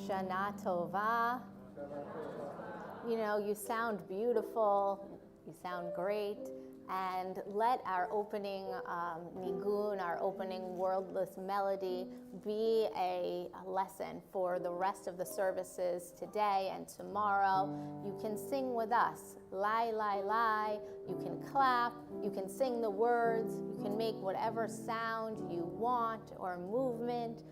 Shana Tova. You know, you sound beautiful, you sound great, and let our opening nigun, our opening wordless melody, be a lesson for the rest of the services today and tomorrow. You can sing with us, lai, lai, lai. You can clap, you can sing the words, you can make whatever sound you want or movement.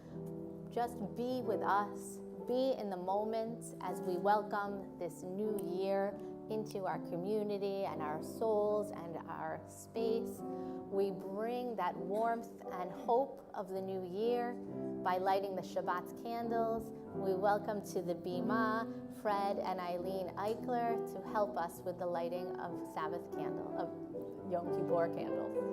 Just be with us, be in the moment as we welcome this new year into our community and our souls and our space. We bring that warmth and hope of the new year by lighting the Shabbat candles. We welcome to the Bima Fred and Eileen Eichler to help us with the lighting of Sabbath candle, of Yom Kippur candles.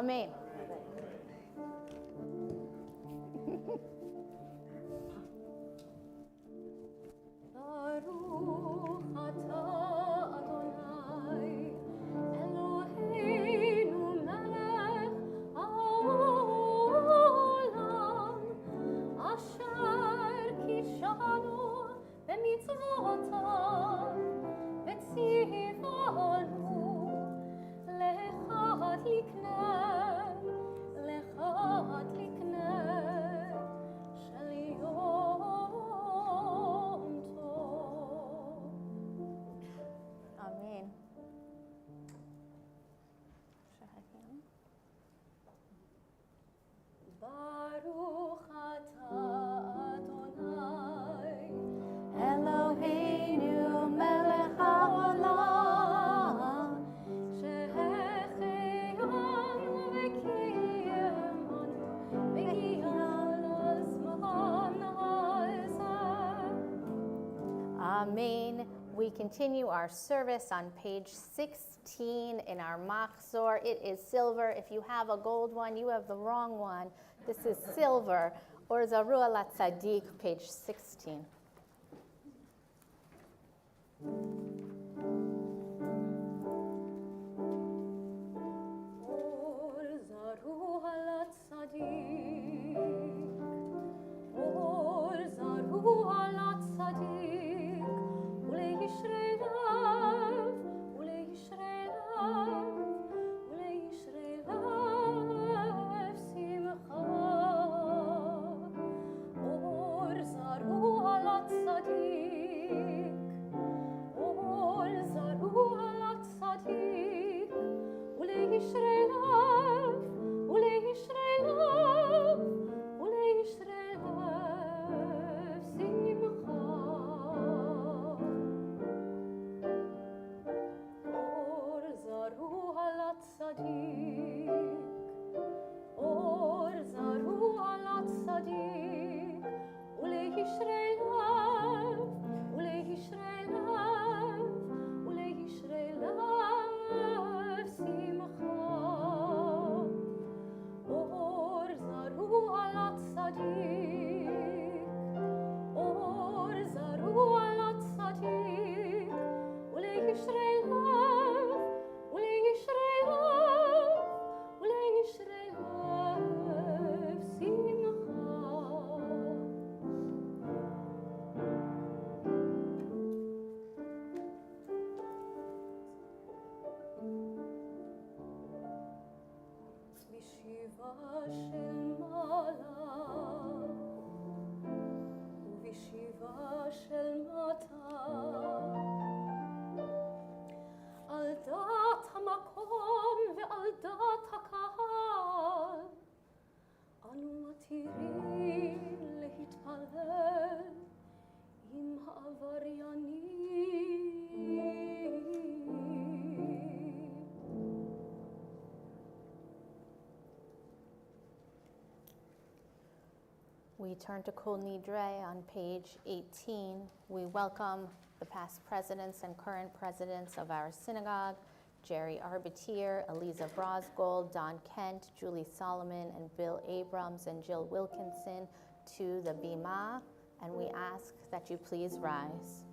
Amen. Amen. We continue our service on page 16 in our Machzor. It is silver. If you have a gold one, you have the wrong one. This is silver, or Zarua La Tzadik, page 16. Tzadik, we turn to Kol Nidre on page 18, we welcome the past presidents and current presidents of our synagogue, Jerry Arbitier, Eliza Brosgold, Don Kent, Julie Solomon, and Bill Abrams and Jill Wilkinson to the Bima, and we ask that you please rise.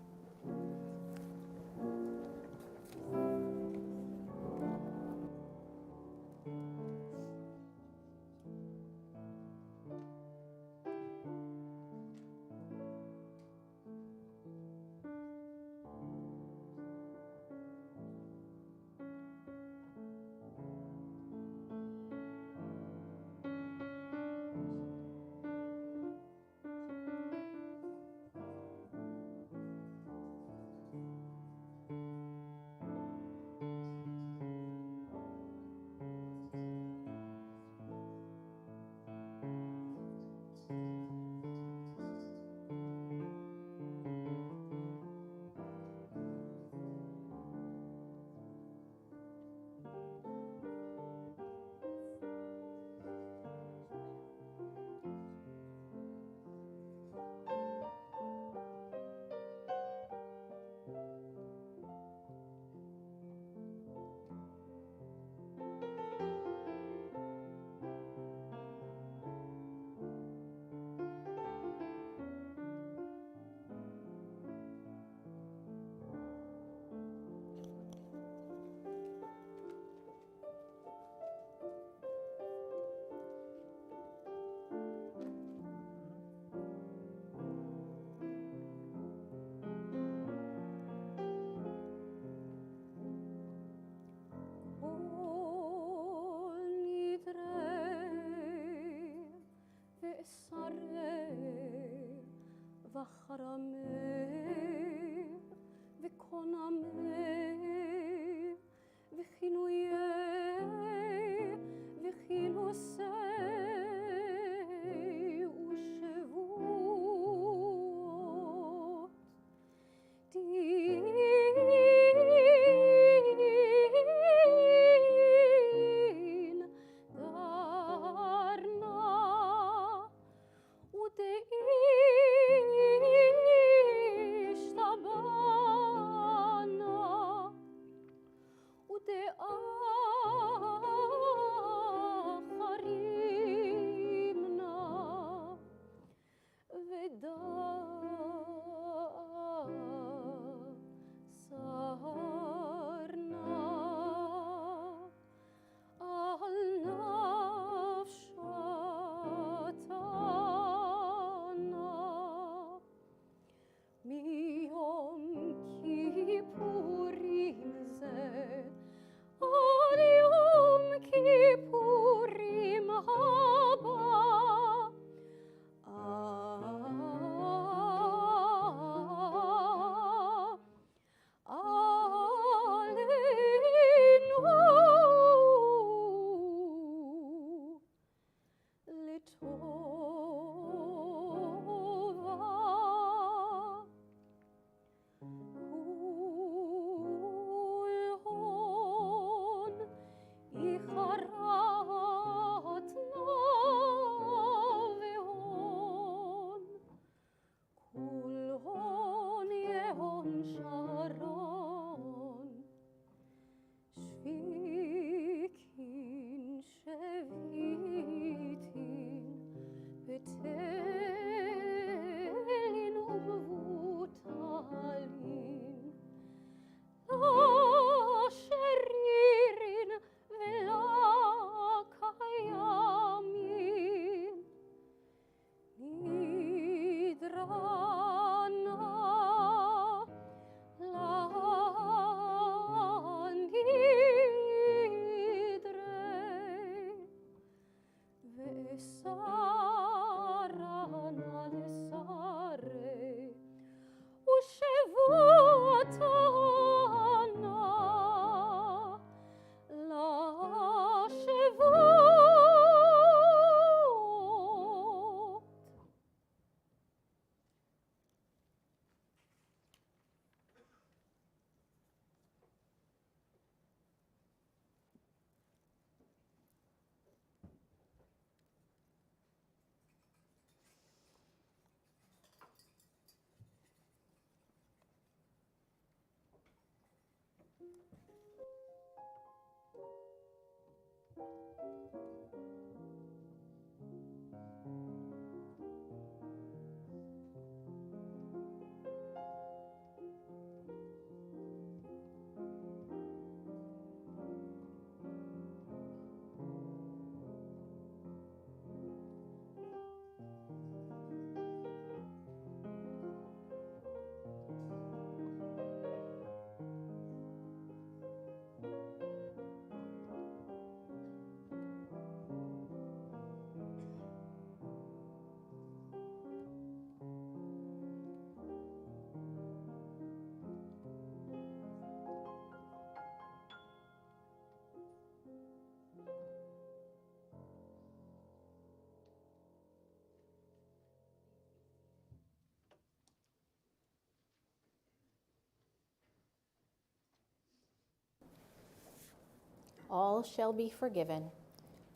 All shall be forgiven.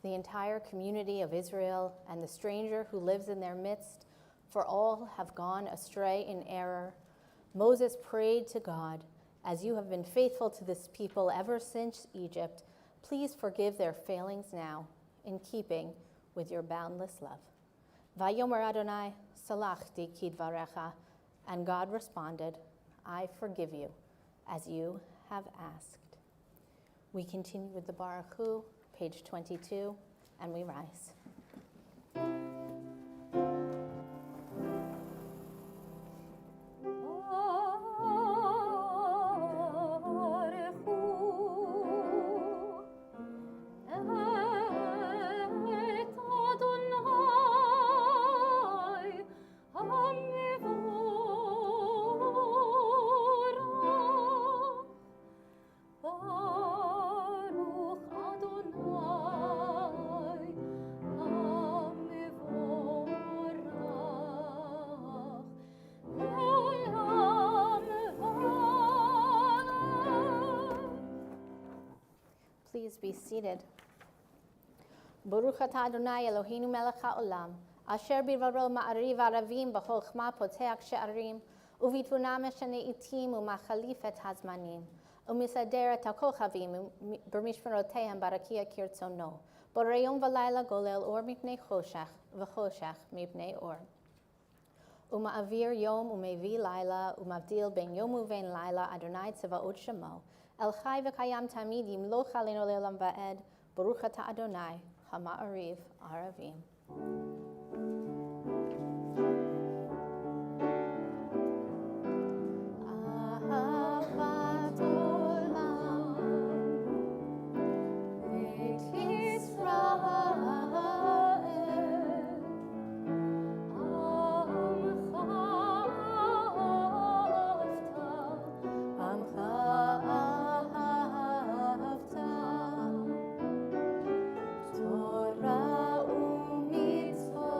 The entire community of Israel and the stranger who lives in their midst, for all have gone astray in error. Moses prayed to God, as you have been faithful to this people ever since Egypt, please forgive their failings now, in keeping with your boundless love. Vayomer Adonai, salachti kidvarecha, and God responded, I forgive you, as you have asked. We continue with the Baruch Hu, page 22, and we rise. Please be seated. Baruch atah Adonai Eloheinu melech haolam, asher bivaro ma'ariv aravim b'chochma poteach she'arim, uvituna meshane itim u'machalif et hazmanim, u'misader et hakochavim b'mishmerotehem barakia kirtzono, boreyom v'layla golel or mipnei choshech v'choshech mipnei or. Uma'avir yom u'mevi layla u'mavdil ben yom u'vein layla Adonai tzavaot shemo, El chai v'kayam tamid yimloch aleinu le'olam va'ed, Baruch atah Adonai, hama'ariv aravim. Ahavat olam, et Yisrael, Torah u'mitzvot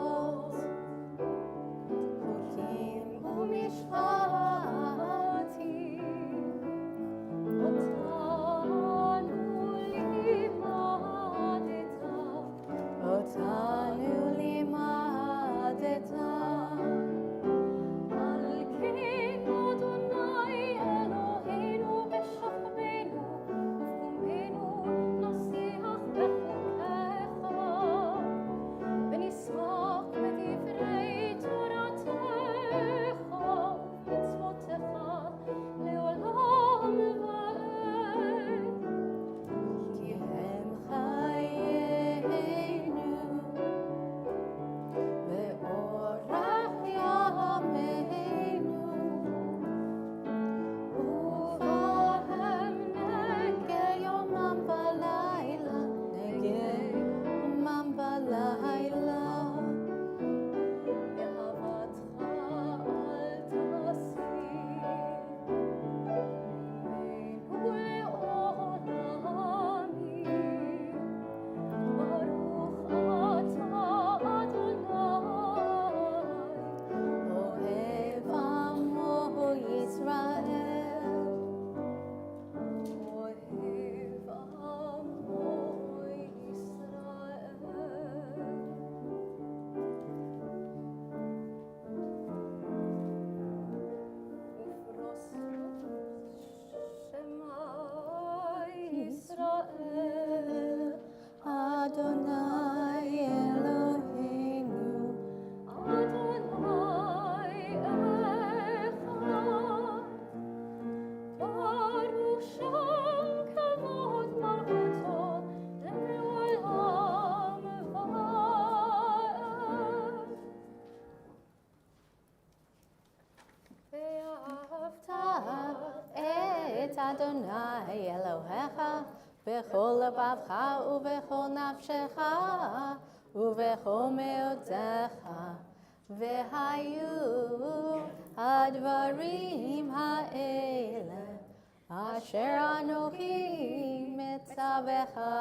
Adonai Elohecha bechol lebavcha ubechol nafshecha ubechol meotecha v'hayu advarim ha'ele asher anochi mitzavecha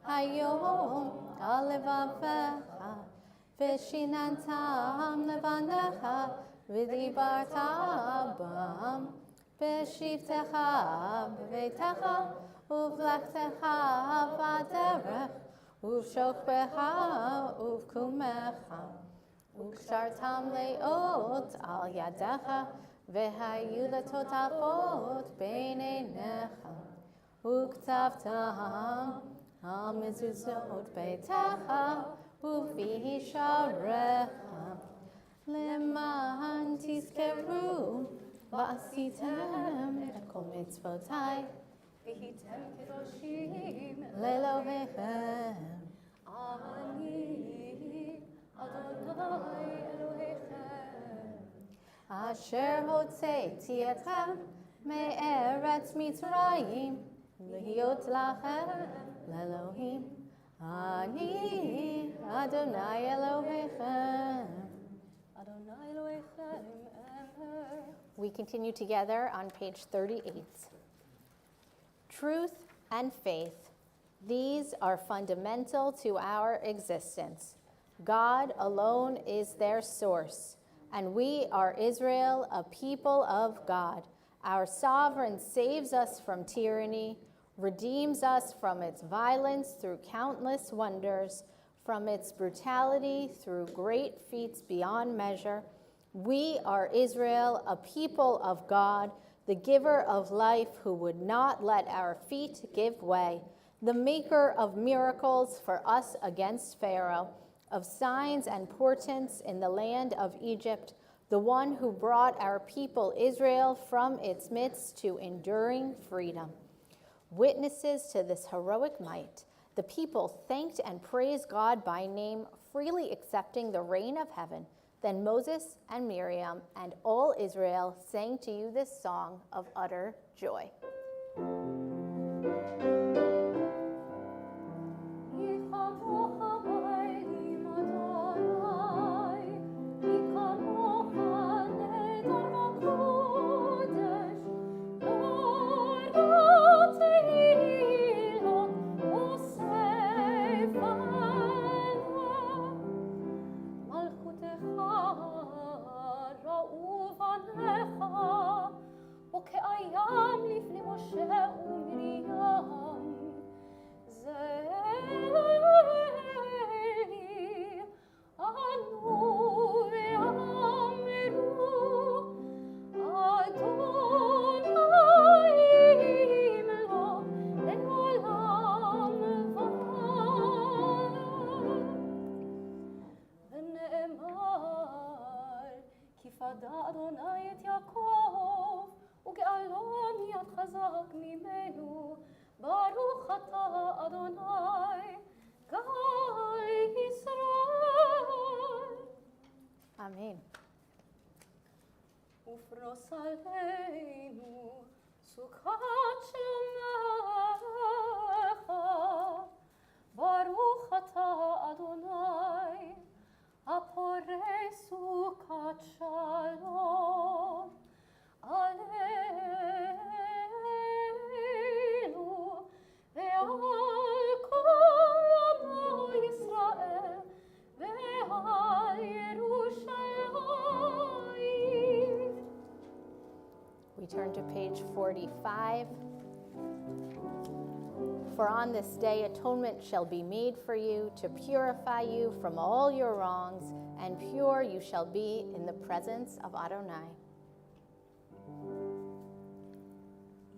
hayom al levavecha v'shinantam levanecha v'dibarta bam v'shivtecha b'veitecha uvlechtecha b'derech uv'shokbecha uv'kumecha uv'shartam le'ot al yadecha v'hayu letotafot b'neinecha uktavtam al mezuzot beitecha uv'visharecha leman tizkeru v'asitem et kol mitzvotai v'hitem kedoshim le'Elohechem ani Adonai Elohechem asher hotzeiti etchem me'eretz Mitzrayim lihyot lachem le'Elohim ani Adonai Elohechem. Adonai Elohechem. We continue together on page 38. Truth and faith, these are fundamental to our existence. God alone is their source, and we are Israel, a people of God. Our sovereign saves us from tyranny, redeems us from its violence through countless wonders, from its brutality through great feats beyond measure. We are Israel, a people of God, the giver of life who would not let our feet give way, the maker of miracles for us against Pharaoh, of signs and portents in the land of Egypt, the one who brought our people Israel from its midst to enduring freedom. Witnesses to this heroic might, the people thanked and praised God by name, freely accepting the reign of heaven. Then Moses and Miriam and all Israel sang to you this song of utter joy. Amen. ופרוס עלינו סוכת שלומך, ברוך אתה אדוני, הפורש סוכת שלום עלינו ועל כל עמו ישראל ועל ירושלים. We turn to page 45. For on this day atonement shall be made for you to purify you from all your wrongs, and pure you shall be in the presence of Adonai.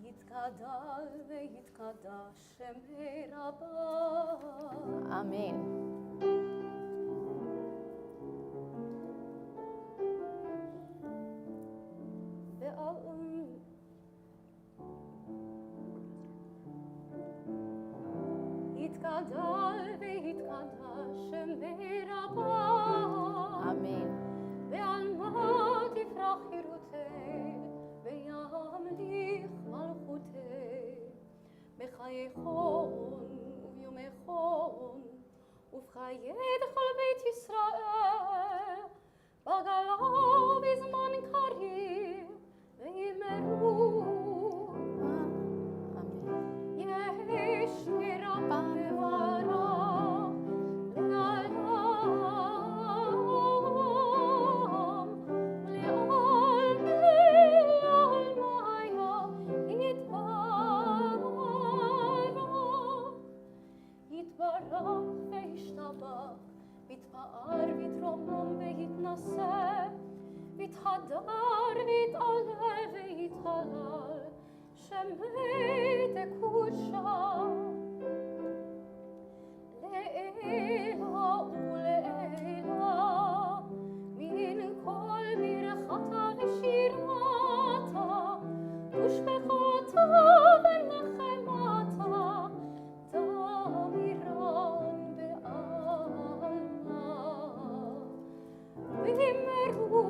יתגדל ויתקדש שמי רבה. Amen. יתגדל ויתקדש שמי רבה. Amen. ועל מה תפרח חירותי וימליך בימיכון וביומכון ובחיי כל בית ישראל בגלה בזמן קריב וימרו יש מרבה מברך לעולם לעולמי עולמיה יתברך וישתבח ויתפאר ויתרומם ויתנשא ויתהדר ויתעלה ויתהלל שמי תקודשה לעילה ולעילה מן כל ברכתה ושירתה ושפחתה ונחמתה תמירן בעלמה וימרו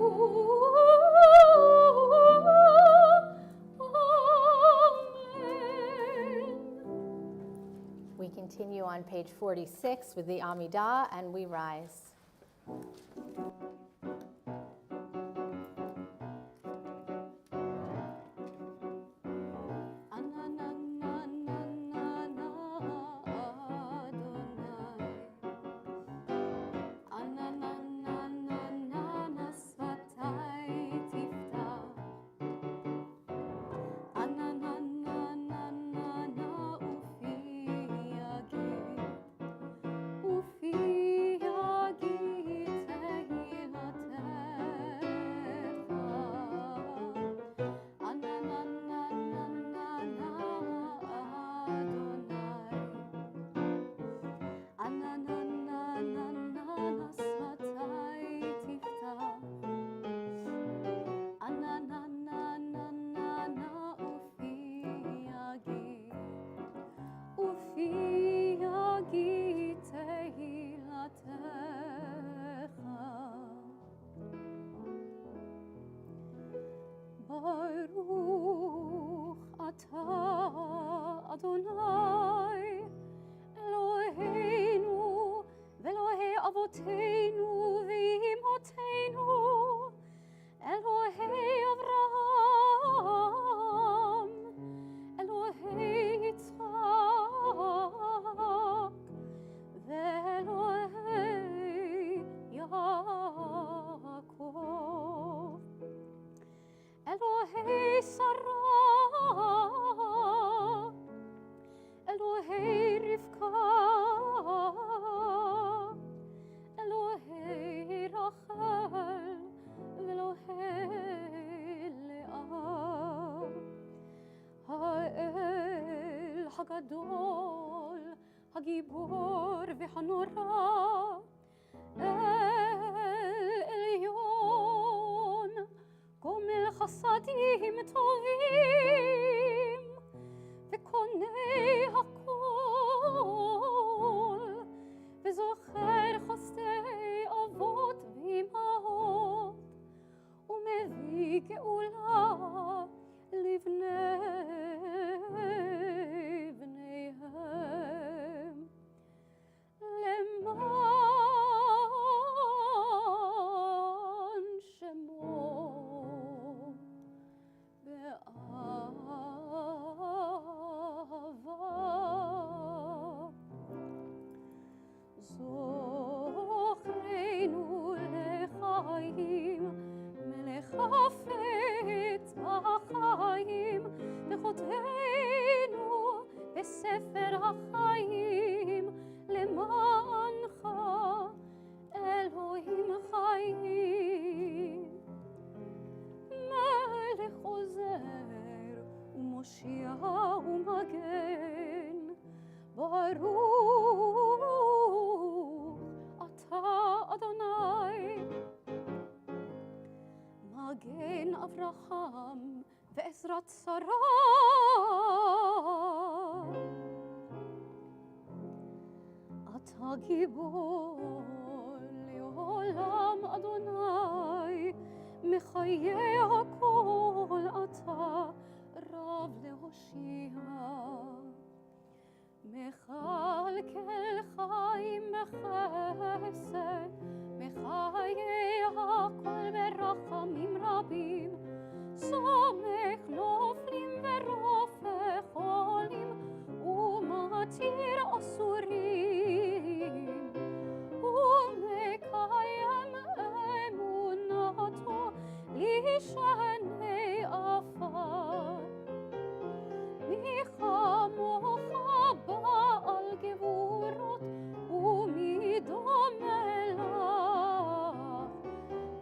We continue on page 46 with the Amidah, and we rise. ברוך אתה אדוני אלוהינו ואלוהי אבותינו ואימותינו אלוהי אברהם אלוהי יצחק ואלוהי יעקב אלוהי שרה, אלוהי רבקה, אלוהי רחל, ואלוהי לאה. האל הגדול, הגיבור והנורא, אל עליון, גומל חסדים טובים וקונה הכל וזוכר חסדי אבות ואימהות ומביא גאולה לבני בניהם למען שמו זוכרנו לחיים מלך חפץ בחיים וכותבנו בספר החיים למענך אלוהים חיים מלך עוזר ומושיע ומגן ברוך אתה אדוני מגן אברהם ועזרת שרה אתה גיבור לעולם אדוני מחיי הכל אתה רב להושיע מתיר אסורים ומקיים אמונתו לשני עפר. מי כמוך בעל גבורות ומי דומה לך,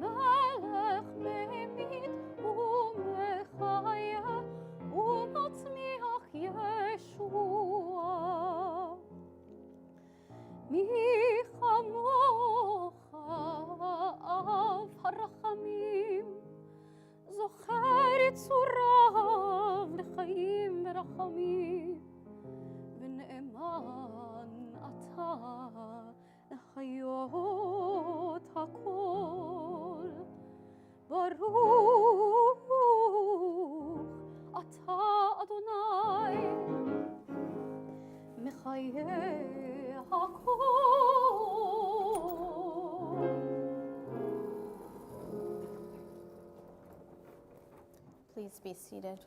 מלך ממית ומחיה ומצמיח ישועה. מי כמוך אב הרחמים, זוכר יצוריו לחיים ורחמים, ונאמן אתה לחיות הכל. ברוך אתה אדוני מחיי הכל. Please be seated.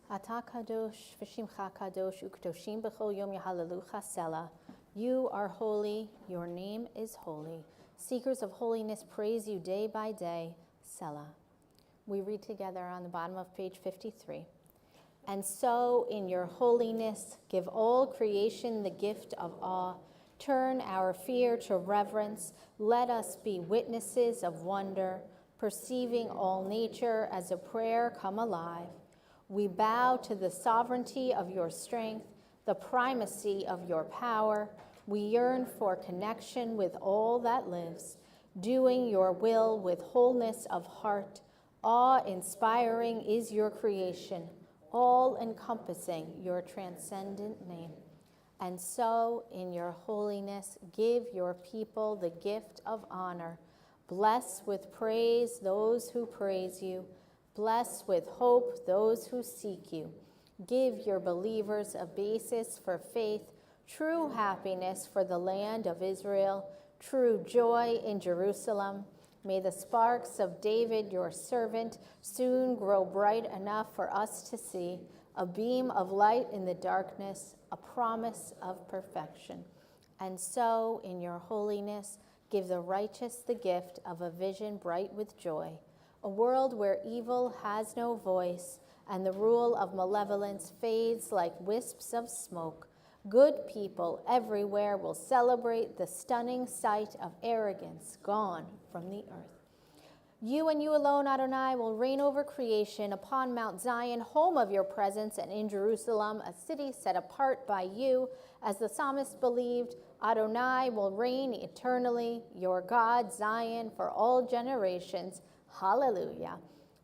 Ata kadosh v'shimcha kadosh u'kadoshim b'chol yom yahalalucha selah. You are holy, your name is holy. Seekers of holiness praise you day by day, Selah. We read together on the bottom of page 53. And so, in your holiness, give all creation the gift of awe. Turn our fear to reverence. Let us be witnesses of wonder, perceiving all nature as a prayer come alive. We bow to the sovereignty of your strength, the primacy of your power. We yearn for connection with all that lives, doing your will with wholeness of heart. Awe-inspiring is your creation, all-encompassing your transcendent name. And so, in your holiness, give your people the gift of honor. Bless with praise those who praise you. Bless with hope those who seek you. Give your believers a basis for faith, true happiness for the land of Israel, true joy in Jerusalem. May the sparks of David, your servant, soon grow bright enough for us to see, a beam of light in the darkness, a promise of perfection. And so, in your holiness, give the righteous the gift of a vision bright with joy, a world where evil has no voice and the rule of malevolence fades like wisps of smoke. Good people everywhere will celebrate the stunning sight of arrogance gone from the earth. You and you alone, Adonai, will reign over creation upon Mount Zion, home of your presence, and in Jerusalem, a city set apart by you. As the psalmist believed, Adonai will reign eternally, your God, Zion, for all generations. Hallelujah.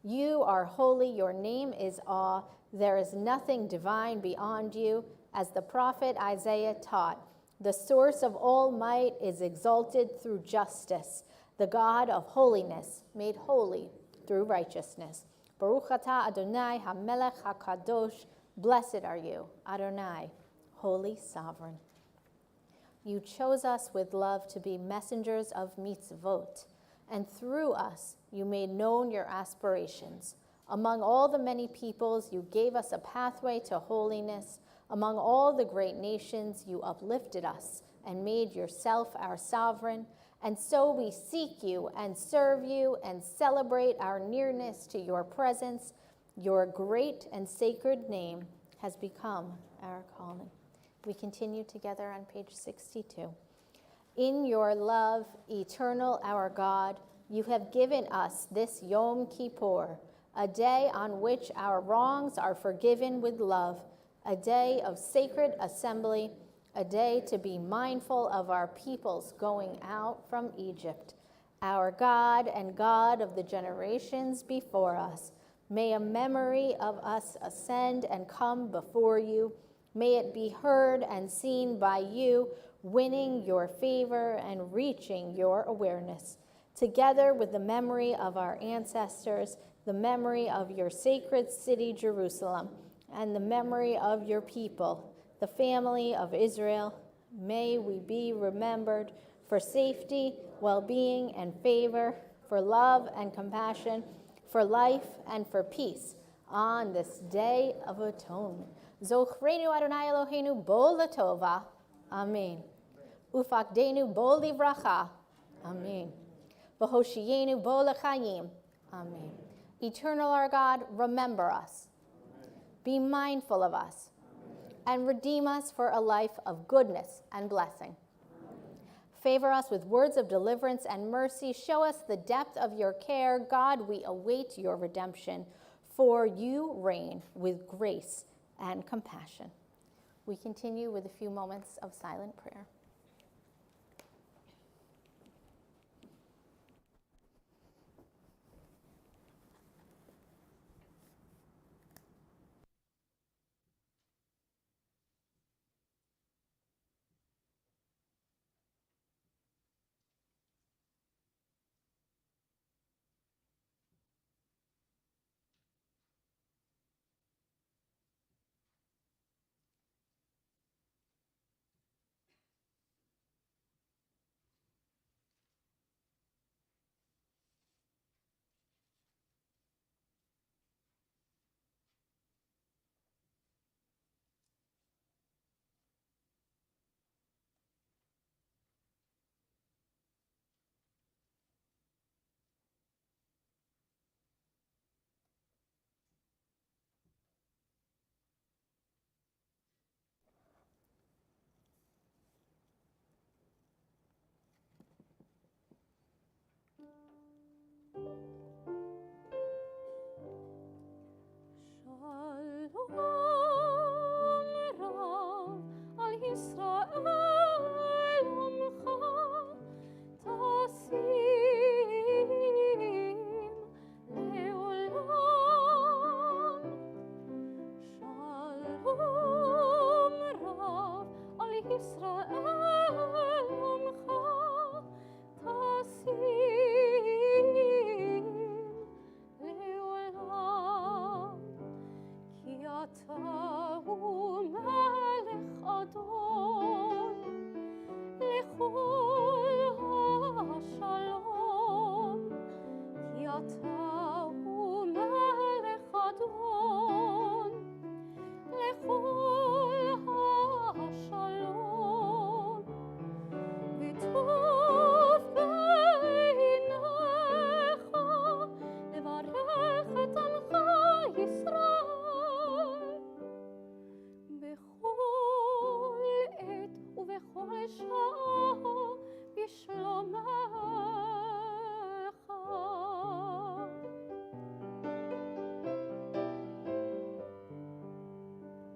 You are holy, your name is awe. There is nothing divine beyond you. As the prophet Isaiah taught, the source of all might is exalted through justice, the God of holiness made holy through righteousness. Baruch atah Adonai HaMelech HaKadosh. Blessed are you, Adonai, holy sovereign. You chose us with love to be messengers of mitzvot, and through us you made known your aspirations. Among all the many peoples, you gave us a pathway to holiness. Among all the great nations, you uplifted us and made yourself our sovereign. And so we seek you and serve you and celebrate our nearness to your presence. Your great and sacred name has become our calling. We continue together on page 62. In your love, eternal our God, you have given us this Yom Kippur, a day on which our wrongs are forgiven with love, a day of sacred assembly, a day to be mindful of our peoples going out from Egypt. Our God and God of the generations before us, may a memory of us ascend and come before you. May it be heard and seen by you, winning your favor and reaching your awareness. Together with the memory of our ancestors, the memory of your sacred city, Jerusalem, and the memory of your people, the family of Israel, may we be remembered for safety, well-being, and favor, for love and compassion, for life and for peace on this day of atonement. Zochrenu Adonai Eloheinu bo latova. Amen. Ufakdenu bo livracha. Amen. V'hoshienu bo l'chaim. Amen. Eternal our God, remember us. Be mindful of us. And redeem us for a life of goodness and blessing. Favor us with words of deliverance and mercy. Show us the depth of your care. God, we await your redemption, for you reign with grace and compassion. We continue with a few moments of silent prayer.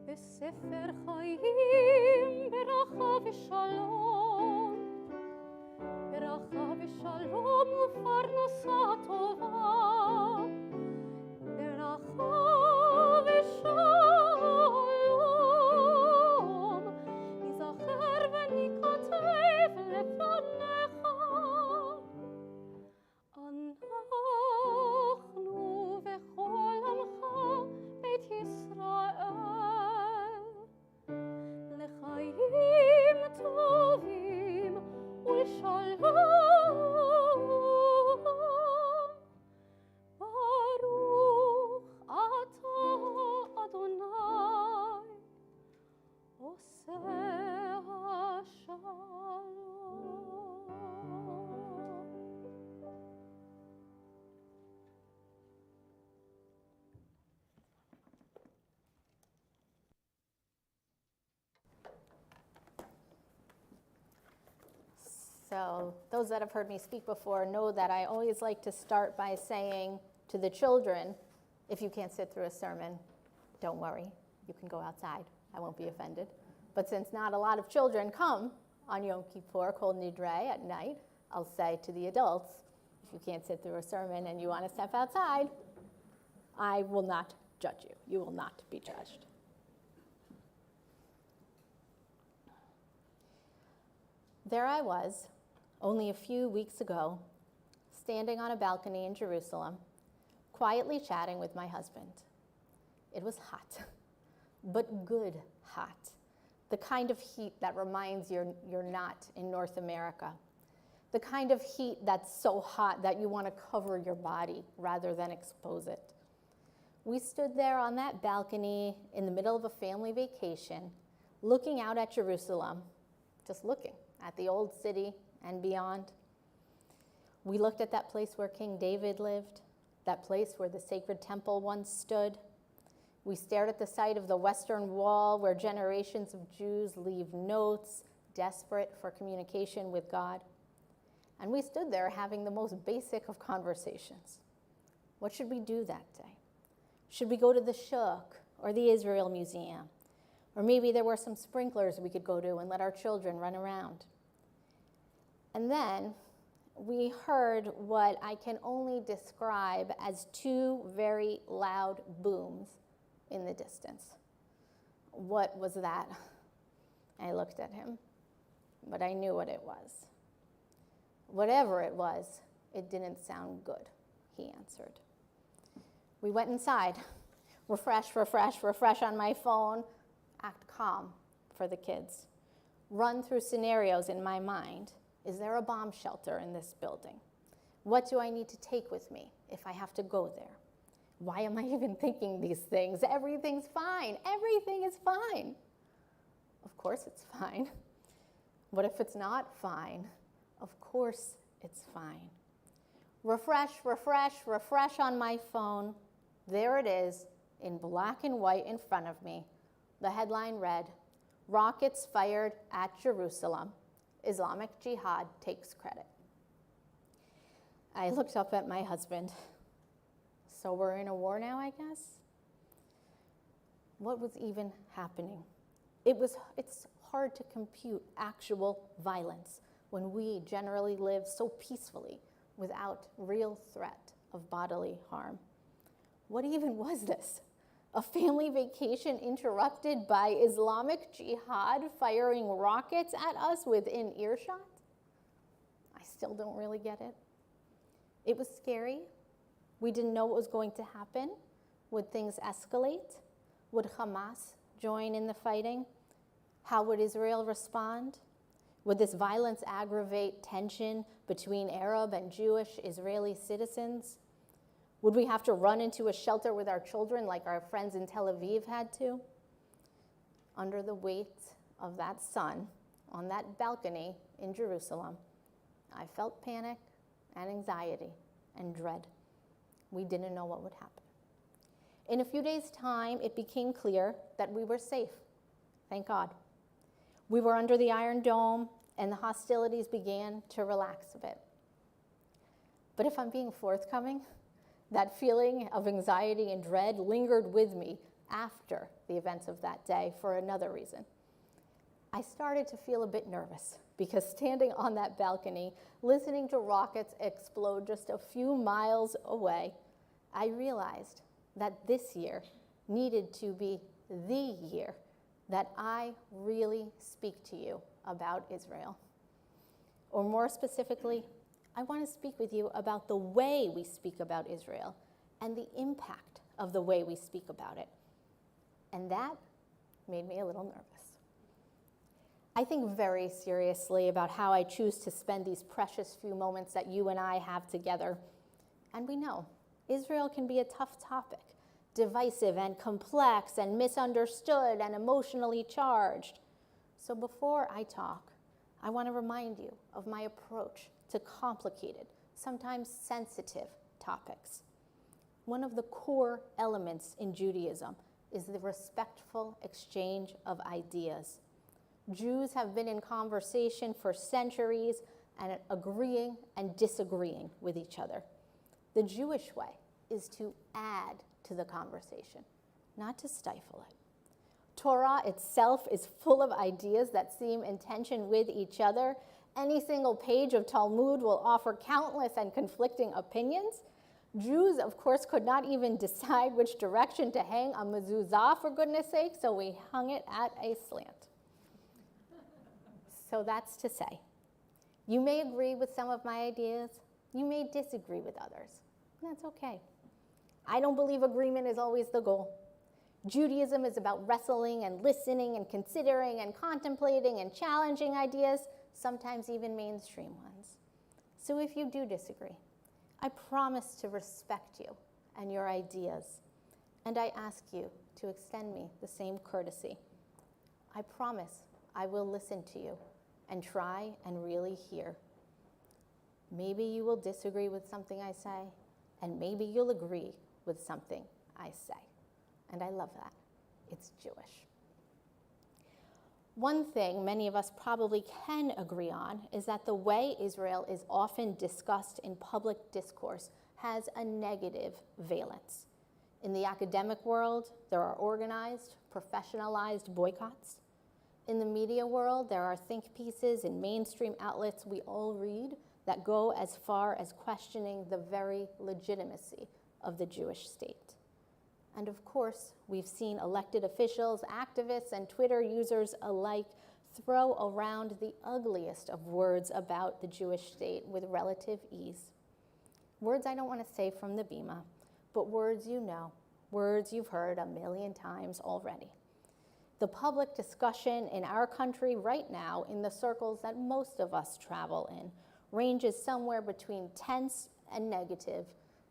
בספר חיים ברכה ושלום, ברכה ושלום ופרנסה טובה, ברכה ושלום, ניזכר וניכתב לפניך. אנחנו וכל עמך בית ישראל, לחיים טובים ולשלום. ברוך אתה אדוני עושה השלום. So those that have heard me speak before know that I always like to start by saying to the children, if you can't sit through a sermon, don't worry, you can go outside. I won't be offended. But since not a lot of children come on Yom Kippur, Kol Nidre, at night, I'll say to the adults, if you can't sit through a sermon and you want to step outside, I will not judge you. You will not be judged. There I was, only a few weeks ago, standing on a balcony in Jerusalem, quietly chatting with my husband. It was hot, but good hot. The kind of heat that reminds you're not in North America. the kind of heat that's so hot that you want to cover your body rather than expose it. We stood there on that balcony in the middle of a family vacation, looking out at Jerusalem, just looking at the old city and beyond. We looked at that place where King David lived, that place where the sacred temple once stood. We stared at the site of the Western Wall where generations of Jews leave notes, desperate for communication with God. And we stood there having the most basic of conversations. What should we do that day? Should we go to the Shuk or the Israel Museum? Or maybe there were some sprinklers we could go to and let our children run around. And then we heard what I can only describe as two very loud booms in the distance. What was that? I looked at him, but I knew what it was. Whatever it was, it didn't sound good, he answered. We went inside. Refresh on my phone. Act calm for the kids. Run through scenarios in my mind. Is there a bomb shelter in this building? What do I need to take with me if I have to go there? Why am I even thinking these things? Everything's fine. Everything is fine. Of course it's fine. What if it's not fine? Of course it's fine. Refresh on my phone. There it is in black and white in front of me. The headline read, "Rockets fired at Jerusalem. Islamic Jihad takes credit." I looked up at my husband. So we're in a war now, I guess? What was even happening? It's hard to compute actual violence when we generally live so peacefully without real threat of bodily harm. What even was this? A family vacation interrupted by Islamic Jihad firing rockets at us within earshot? I still don't really get it. It was scary. We didn't know what was going to happen. Would things escalate? Would Hamas join in the fighting? How would Israel respond? Would this violence aggravate tension between Arab and Jewish Israeli citizens? Would we have to run into a shelter with our children like our friends in Tel Aviv had to? Under the weight of that sun on that balcony in Jerusalem, I felt panic and anxiety and dread. We didn't know what would happen. In a few days' time, it became clear that we were safe. Thank God. We were under the Iron Dome, and the hostilities began to relax a bit. But if I'm being forthcoming, that feeling of anxiety and dread lingered with me after the events of that day for another reason. I started to feel a bit nervous because standing on that balcony, listening to rockets explode just a few miles away, I realized that this year needed to be the year that I really speak to you about Israel. Or more specifically, I want to speak with you about the way we speak about Israel and the impact of the way we speak about it. And that made me a little nervous. I think very seriously about how I choose to spend these precious few moments that you and I have together. And we know Israel can be a tough topic, divisive and complex and misunderstood and emotionally charged. So before I talk, I want to remind you of my approach to complicated, sometimes sensitive topics. One of the core elements in Judaism is the respectful exchange of ideas. Jews have been in conversation for centuries and agreeing and disagreeing with each other. The Jewish way is to add to the conversation, not to stifle it. Torah itself is full of ideas that seem in tension with each other. Any single page of Talmud will offer countless and conflicting opinions. Jews, of course, could not even decide which direction to hang a mezuzah, for goodness sake, so we hung it at a slant. So that's to say, you may agree with some of my ideas, you may disagree with others, and that's okay. I don't believe agreement is always the goal. Judaism is about wrestling and listening and considering and contemplating and challenging ideas, sometimes even mainstream ones. So if you do disagree, I promise to respect you and your ideas, and I ask you to extend me the same courtesy. I promise I will listen to you and try and really hear. Maybe you will disagree with something I say, and maybe you'll agree with something I say. And I love that. It's Jewish. One thing many of us probably can agree on is that the way Israel is often discussed in public discourse has a negative valence. In the academic world, there are organized, professionalized boycotts. In the media world, there are think pieces in mainstream outlets we all read that go as far as questioning the very legitimacy of the Jewish state. And of course, we've seen elected officials, activists, and Twitter users alike throw around the ugliest of words about the Jewish state with relative ease. Words I don't want to say from the bima, but words you know, words you've heard a million times already. The public discussion in our country right now, in the circles that most of us travel in, ranges somewhere between tense and negative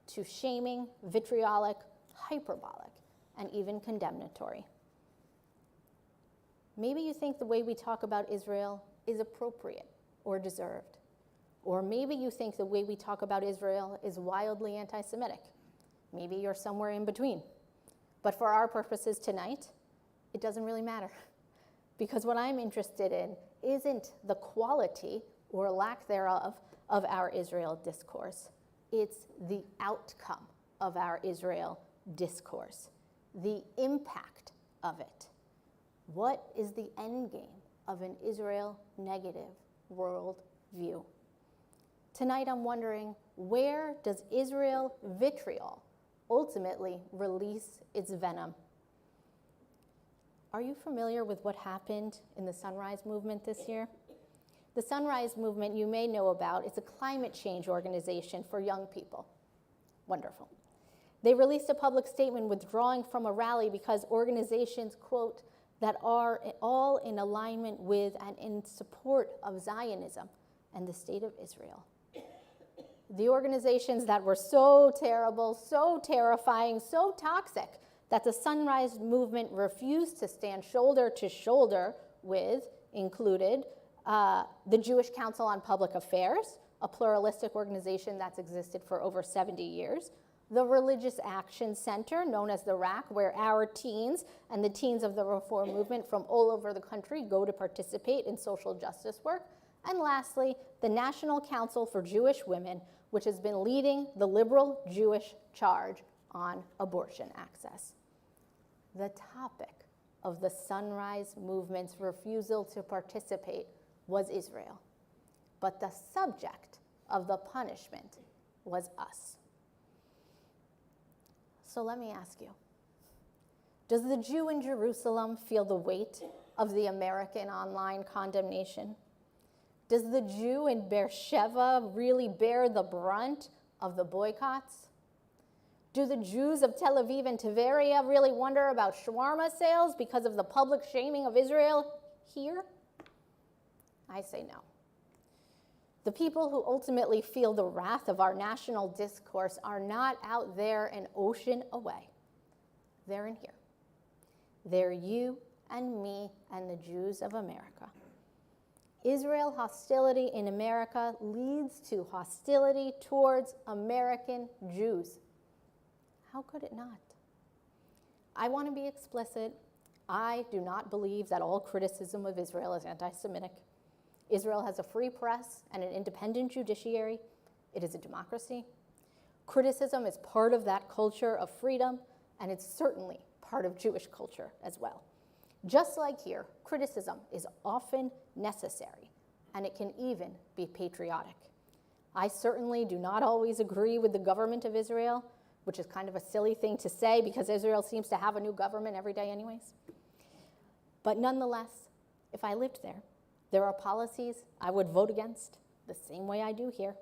to shaming, vitriolic, hyperbolic, and even condemnatory. Maybe you think the way we talk about Israel is appropriate or deserved. Or maybe you think the way we talk about Israel is wildly anti-Semitic. Maybe you're somewhere in between. But for our purposes tonight, it doesn't really matter. Because what I'm interested in isn't the quality or lack thereof of our Israel discourse. It's the outcome of our Israel discourse, the impact of it. What is the end game of an Israel negative world view? Tonight I'm wondering, where does Israel vitriol ultimately release its venom? Are you familiar with what happened in the Sunrise Movement this year? The Sunrise Movement you may know about. It's a climate change organization for young people. Wonderful. They released a public statement withdrawing from a rally because organizations, quote, that are all in alignment with and in support of Zionism and the state of Israel. The organizations that were so terrible, so terrifying, so toxic that the Sunrise Movement refused to stand shoulder to shoulder with included the Jewish Council on Public Affairs, a pluralistic organization that's existed for over 70 years, the Religious Action Center, known as the RAC, where our teens and the teens of the Reform movement from all over the country go to participate in social justice work, and lastly, the National Council for Jewish Women, which has been leading the liberal Jewish charge on abortion access. The topic of the Sunrise Movement's refusal to participate was Israel, but the subject of the punishment was us. So let me ask you, does the Jew in Jerusalem feel the weight of the American online condemnation? Does the Jew in Beersheba really bear the brunt of the boycotts? Do the Jews of Tel Aviv and Tiberia really wonder about shawarma sales because of the public shaming of Israel here? I say no. The people who ultimately feel the wrath of our national discourse are not out there an ocean away. They're in here. They're you and me and the Jews of America. Israel hostility in America leads to hostility towards American Jews. How could it not? I want to be explicit. I do not believe that all criticism of Israel is anti-Semitic. Israel has a free press and an independent judiciary. It is a democracy. Criticism is part of that culture of freedom, and it's certainly part of Jewish culture as well. Just like here, criticism is often necessary, and it can even be patriotic. I certainly do not always agree with the government of Israel, which is kind of a silly thing to say because Israel seems to have a new government every day anyways. But nonetheless, if I lived there are policies I would vote against the same way I do here.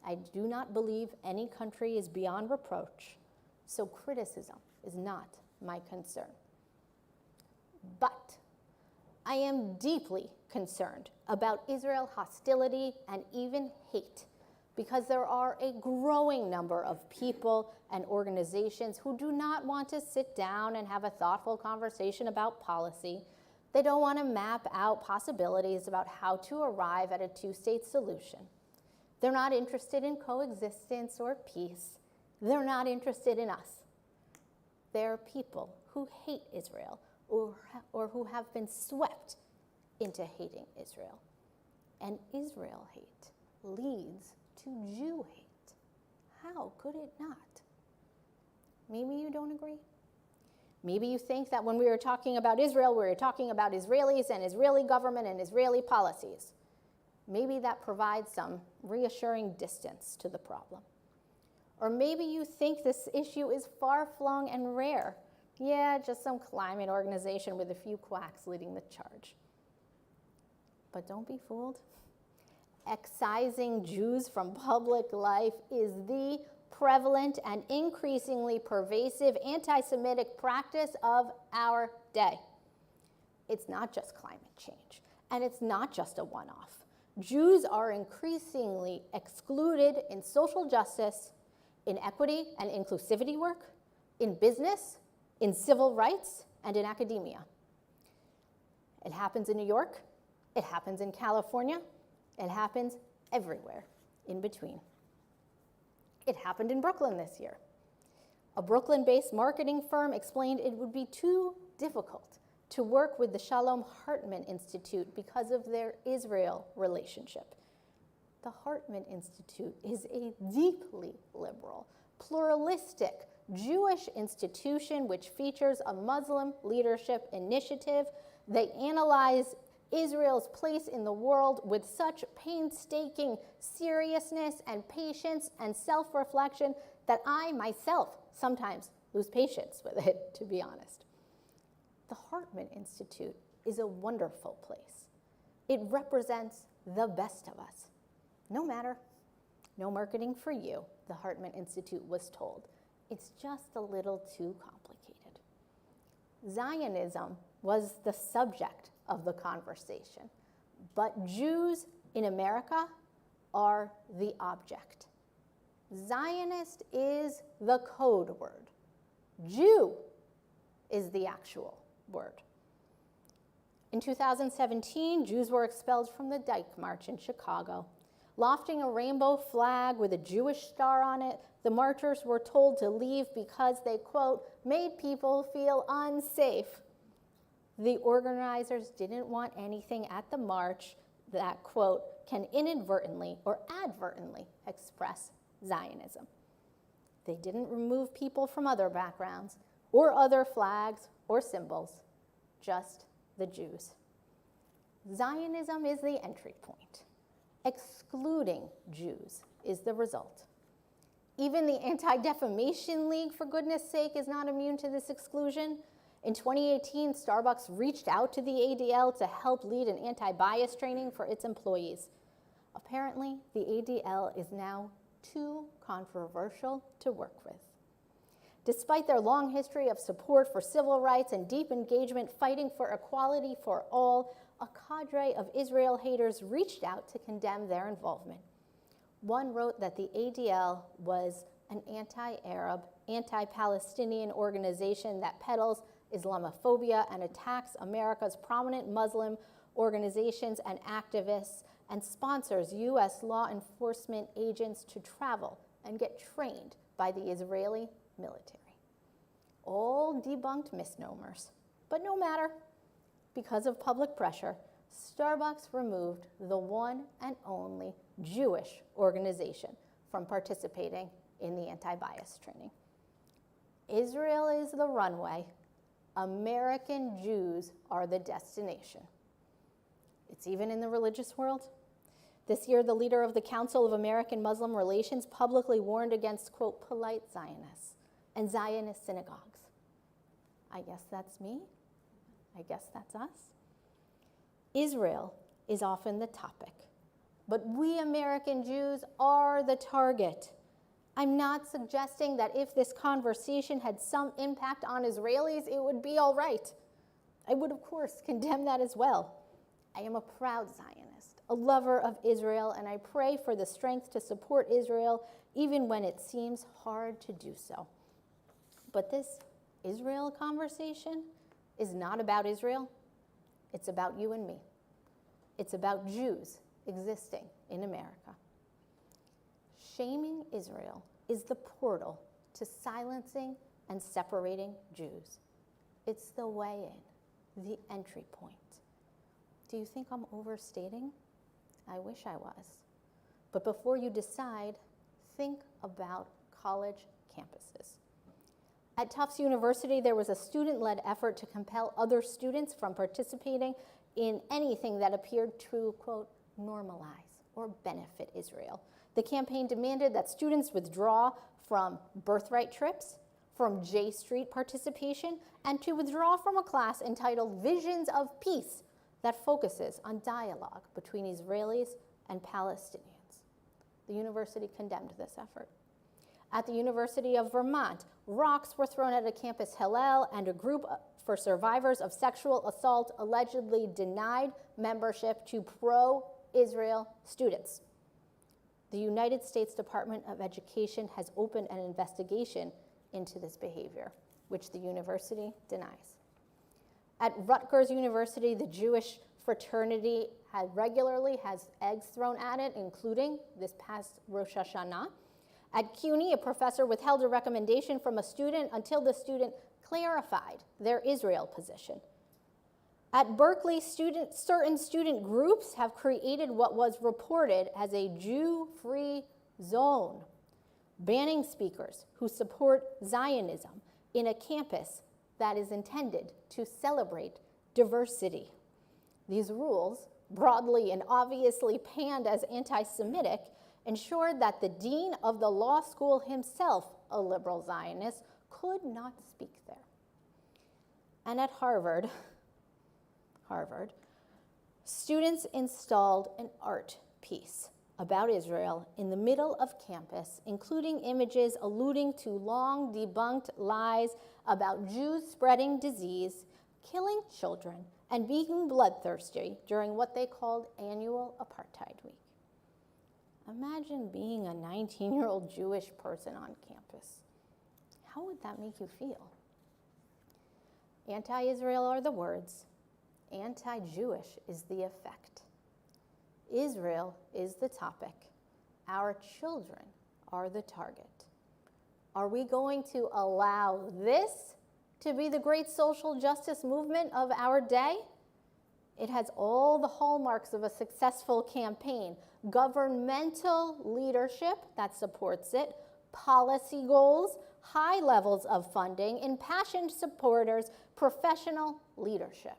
I do not believe any country is beyond reproach, so criticism is not my concern. But I am deeply concerned about Israel hostility and even hate because there are a growing number of people and organizations who do not want to sit down and have a thoughtful conversation about policy. They don't want to map out possibilities about how to arrive at a two-state solution. They're not interested in coexistence or peace. They're not interested in us. They're people who hate Israel or who have been swept into hating Israel. And Israel hate leads to Jew hate. How could it not? Maybe you don't agree. Maybe you think that when we were talking about Israel, we were talking about Israelis and Israeli government and Israeli policies. Maybe that provides some reassuring distance to the problem. Or maybe you think this issue is far-flung and rare. Yeah, just some climate organization with a few quacks leading the charge. But don't be fooled. Excising Jews from public life is the prevalent and increasingly pervasive anti-Semitic practice of our day. It's not just climate change, and it's not just a one-off. Jews are increasingly excluded in social justice, in equity and inclusivity work, in business, in civil rights, and in academia. It happens in New York, it happens in California, it happens everywhere in between. It happened in Brooklyn this year. A Brooklyn-based marketing firm explained it would be too difficult to work with the Shalom Hartman Institute because of their Israel relationship. The Hartman Institute is a deeply liberal, pluralistic, Jewish institution which features a Muslim leadership initiative. They analyze Israel's place in the world with such painstaking seriousness and patience and self-reflection that I myself sometimes lose patience with it, to be honest. The Hartman Institute is a wonderful place. It represents the best of us. No matter, no marketing for you, the Hartman Institute was told. It's just a little too complicated. Zionism was the subject of the conversation, but Jews in America are the object. Zionist is the code word. Jew is the actual word. In 2017, Jews were expelled from the Dyke March in Chicago. Lofting a rainbow flag with a Jewish star on it, the marchers were told to leave because they, quote, made people feel unsafe. The organizers didn't want anything at the march that, quote, can inadvertently or advertently express Zionism. They didn't remove people from other backgrounds or other flags or symbols, just the Jews. Zionism is the entry point. Excluding Jews is the result. Even the Anti-Defamation League, for goodness sake, is not immune to this exclusion. In 2018, Starbucks reached out to the ADL to help lead an anti-bias training for its employees. Apparently, the ADL is now too controversial to work with. Despite their long history of support for civil rights and deep engagement fighting for equality for all, a cadre of Israel haters reached out to condemn their involvement. One wrote that the ADL was an anti-Arab, anti-Palestinian organization that peddles Islamophobia and attacks America's prominent Muslim organizations and activists and sponsors U.S. law enforcement agents to travel and get trained by the Israeli military. All debunked misnomers, but no matter. Because of public pressure, Starbucks removed the one and only Jewish organization from participating in the anti-bias training. Israel is the runway. American Jews are the destination. It's even in the religious world. This year, the leader of the Council of American Muslim Relations publicly warned against, quote, polite Zionists and Zionist synagogues. I guess that's me. I guess that's us. Israel is often the topic, but we American Jews are the target. I'm not suggesting that if this conversation had some impact on Israelis, it would be all right. I would, of course, condemn that as well. I am a proud Zionist, a lover of Israel, and I pray for the strength to support Israel even when it seems hard to do so. But this Israel conversation is not about Israel. It's about you and me. It's about Jews existing in America. Shaming Israel is the portal to silencing and separating Jews. It's the way in, the entry point. Do you think I'm overstating? I wish I was. But before you decide, think about college campuses. At Tufts University, there was a student-led effort to compel other students from participating in anything that appeared to, quote, normalize or benefit Israel. The campaign demanded that students withdraw from birthright trips, from J Street participation, and to withdraw from a class entitled Visions of Peace that focuses on dialogue between Israelis and Palestinians. The university condemned this effort. At the University of Vermont, rocks were thrown at a campus Hillel, and a group for survivors of sexual assault allegedly denied membership to pro-Israel students. The United States Department of Education has opened an investigation into this behavior, which the university denies. At Rutgers University, the Jewish fraternity regularly has eggs thrown at it, including this past Rosh Hashanah. At CUNY, a professor withheld a recommendation from a student until the student clarified their Israel position. At Berkeley, certain student groups have created what was reported as a Jew-free zone, banning speakers who support Zionism in a campus that is intended to celebrate diversity. These rules, broadly and obviously panned as anti-Semitic, ensured that the dean of the law school himself, a liberal Zionist, could not speak there. And at Harvard, students installed an art piece about Israel in the middle of campus, including images alluding to long debunked lies about Jews spreading disease, killing children, and being bloodthirsty during what they called annual Apartheid Week. Imagine being a 19-year-old Jewish person on campus. How would that make you feel? Anti-Israel are the words. Anti-Jewish is the effect. Israel is the topic. Our children are the target. Are we going to allow this to be the great social justice movement of our day? It has all the hallmarks of a successful campaign: governmental leadership that supports it, policy goals, high levels of funding, impassioned supporters, professional leadership.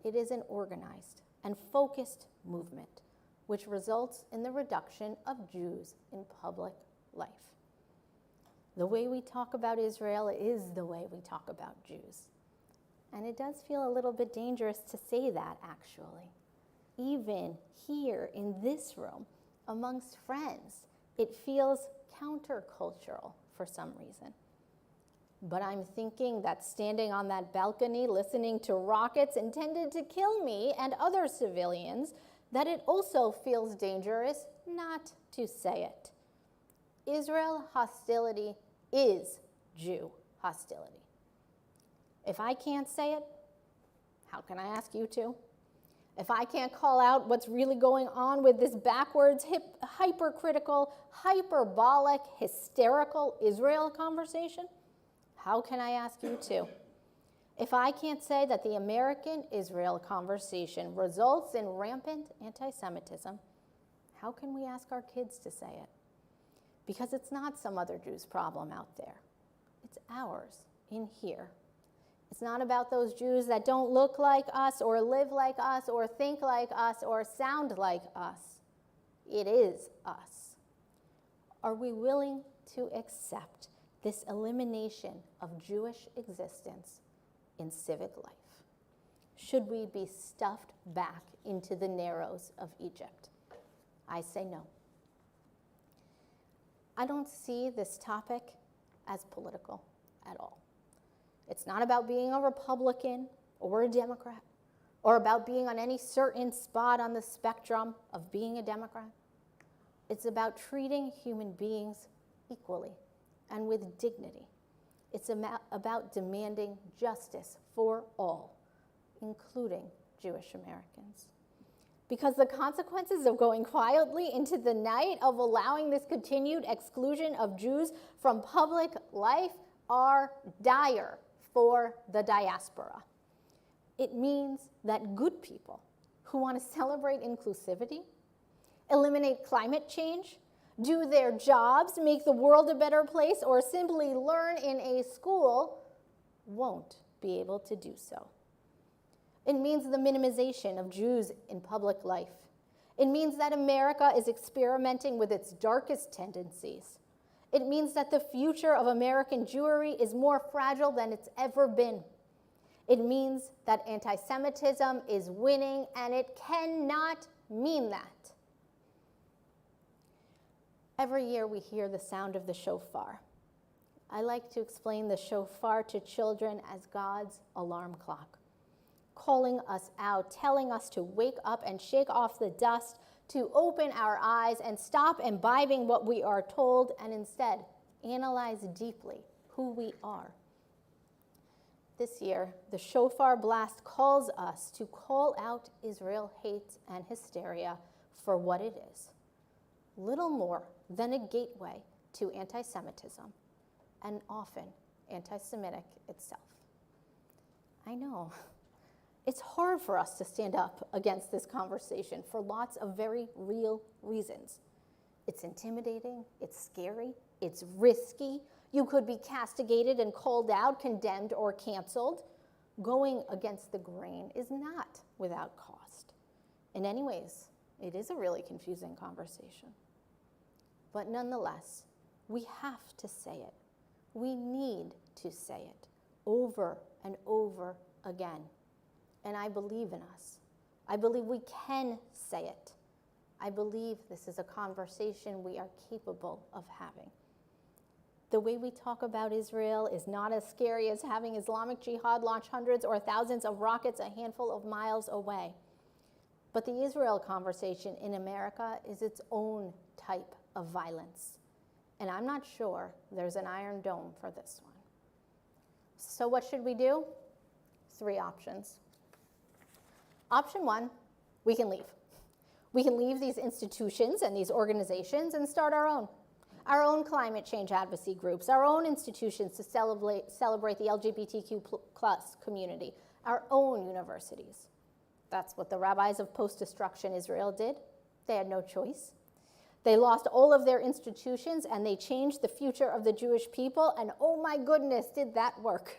It is an organized and focused movement, which results in the reduction of Jews in public life. The way we talk about Israel is the way we talk about Jews. And it does feel a little bit dangerous to say that, actually. Even here in this room, amongst friends, it feels countercultural for some reason. But I'm thinking that standing on that balcony, listening to rockets intended to kill me and other civilians, that it also feels dangerous not to say it. Israel hostility is Jew hostility. If I can't say it, how can I ask you to? If I can't call out what's really going on with this backwards, hypercritical, hyperbolic, hysterical Israel conversation, how can I ask you to? If I can't say that the American-Israel conversation results in rampant anti-Semitism, how can we ask our kids to say it? Because it's not some other Jew's problem out there. It's ours in here. It's not about those Jews that don't look like us or live like us or think like us or sound like us. It is us. Are we willing to accept this elimination of Jewish existence in civic life? Should we be stuffed back into the narrows of Egypt? I say no. I don't see this topic as political at all. It's not about being a Republican or a Democrat or about being on any certain spot on the spectrum of being a Democrat. It's about treating human beings equally and with dignity. It's about demanding justice for all, including Jewish Americans. Because the consequences of going quietly into the night, of allowing this continued exclusion of Jews from public life, are dire for the diaspora. It means that good people who want to celebrate inclusivity, eliminate climate change, do their jobs, make the world a better place, or simply learn in a school won't be able to do so. It means the minimization of Jews in public life. It means that America is experimenting with its darkest tendencies. It means that the future of American Jewry is more fragile than it's ever been. It means that anti-Semitism is winning, and it cannot mean that. Every year we hear the sound of the shofar. I like to explain the shofar to children as God's alarm clock, calling us out, telling us to wake up and shake off the dust, to open our eyes and stop imbibing what we are told, and instead analyze deeply who we are. This year, the shofar blast calls us to call out Israel hate and hysteria for what it is, little more than a gateway to anti-Semitism, and often anti-Semitic itself. I know. It's hard for us to stand up against this conversation for lots of very real reasons. It's intimidating, it's scary, it's risky. You could be castigated and called out, condemned, or canceled. Going against the grain is not without cost. In many ways, it is a really confusing conversation. But nonetheless, we have to say it. We need to say it over and over again. And I believe in us. I believe we can say it. I believe this is a conversation we are capable of having. The way we talk about Israel is not as scary as having Islamic Jihad launch hundreds or thousands of rockets a handful of miles away. But the Israel conversation in America is its own type of violence. And I'm not sure there's an iron dome for this one. So what should we do? 3 options. Option 1, we can leave. We can leave these institutions and these organizations and start our own climate change advocacy groups, our own institutions to celebrate the LGBTQ plus community, our own universities. That's what the rabbis of post-destruction Israel did. They had no choice. They lost all of their institutions, and they changed the future of the Jewish people, and oh my goodness, did that work.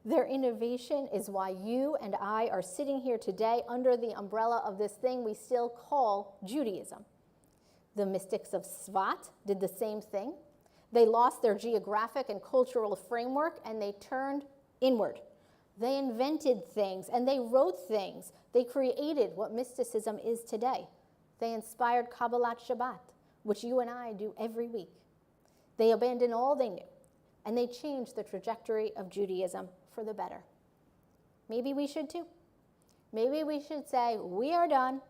Their innovation is why you and I are sitting here today under the umbrella of this thing we still call Judaism. The mystics of Svat did the same thing. They lost their geographic and cultural framework, and they turned inward. They invented things, and they wrote things. They created what mysticism is today. They inspired Kabbalat Shabbat, which you and I do every week. They abandoned all they knew, and they changed the trajectory of Judaism for the better. Maybe we should too. Maybe we should say, we are done.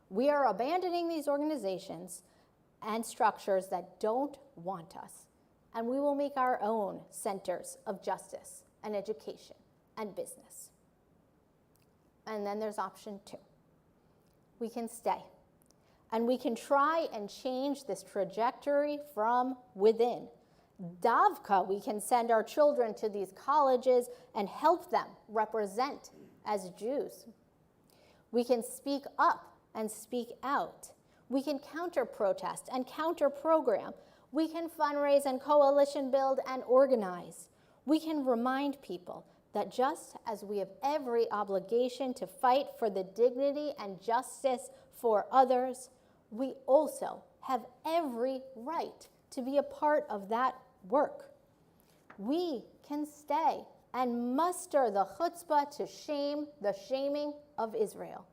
We are abandoning these organizations and structures that don't want us, and we will make our own centers of justice and education and business. And then there's option 2. We can stay, and we can try and change this trajectory from within. Davka, we can send our children to these colleges and help them represent as Jews. We can speak up and speak out. We can counter-protest and counter-program. We can fundraise and coalition build and organize. We can remind people that just as we have every obligation to fight for the dignity and justice for others, we also have every right to be a part of that work. We can stay and muster the chutzpah to shame the shaming of Israel.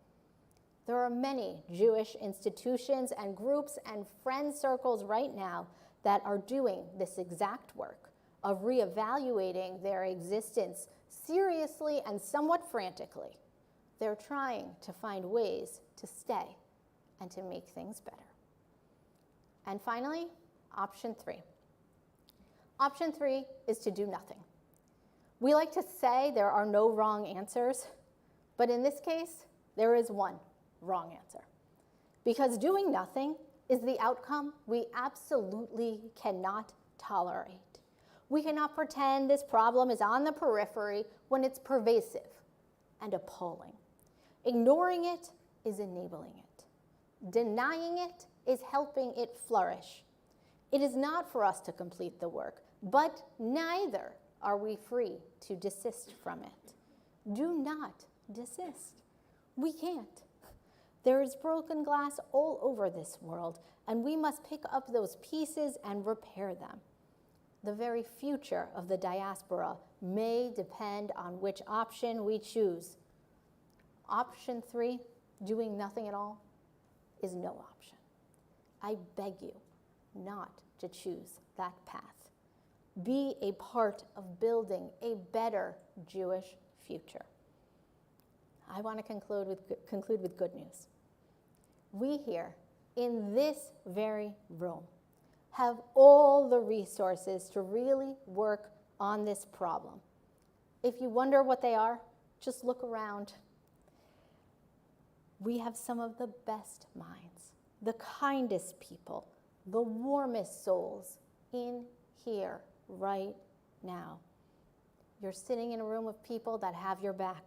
There are many Jewish institutions and groups and friend circles right now that are doing this exact work of reevaluating their existence seriously and somewhat frantically. They're trying to find ways to stay and to make things better. And finally, option 3. Option 3 is to do nothing. We like to say there are no wrong answers, but in this case, there is one wrong answer. Because doing nothing is the outcome we absolutely cannot tolerate. We cannot pretend this problem is on the periphery when it's pervasive and appalling. Ignoring it is enabling it. Denying it is helping it flourish. It is not for us to complete the work, but neither are we free to desist from it. Do not desist. We can't. There is broken glass all over this world, and we must pick up those pieces and repair them. The very future of the diaspora may depend on which option we choose. Option 3, doing nothing at all, is no option. I beg you not to choose that path. Be a part of building a better Jewish future. I want to conclude with good news. We here, in this very room, have all the resources to really work on this problem. If you wonder what they are, just look around. We have some of the best minds, the kindest people, the warmest souls in here right now. You're sitting in a room of people that have your back,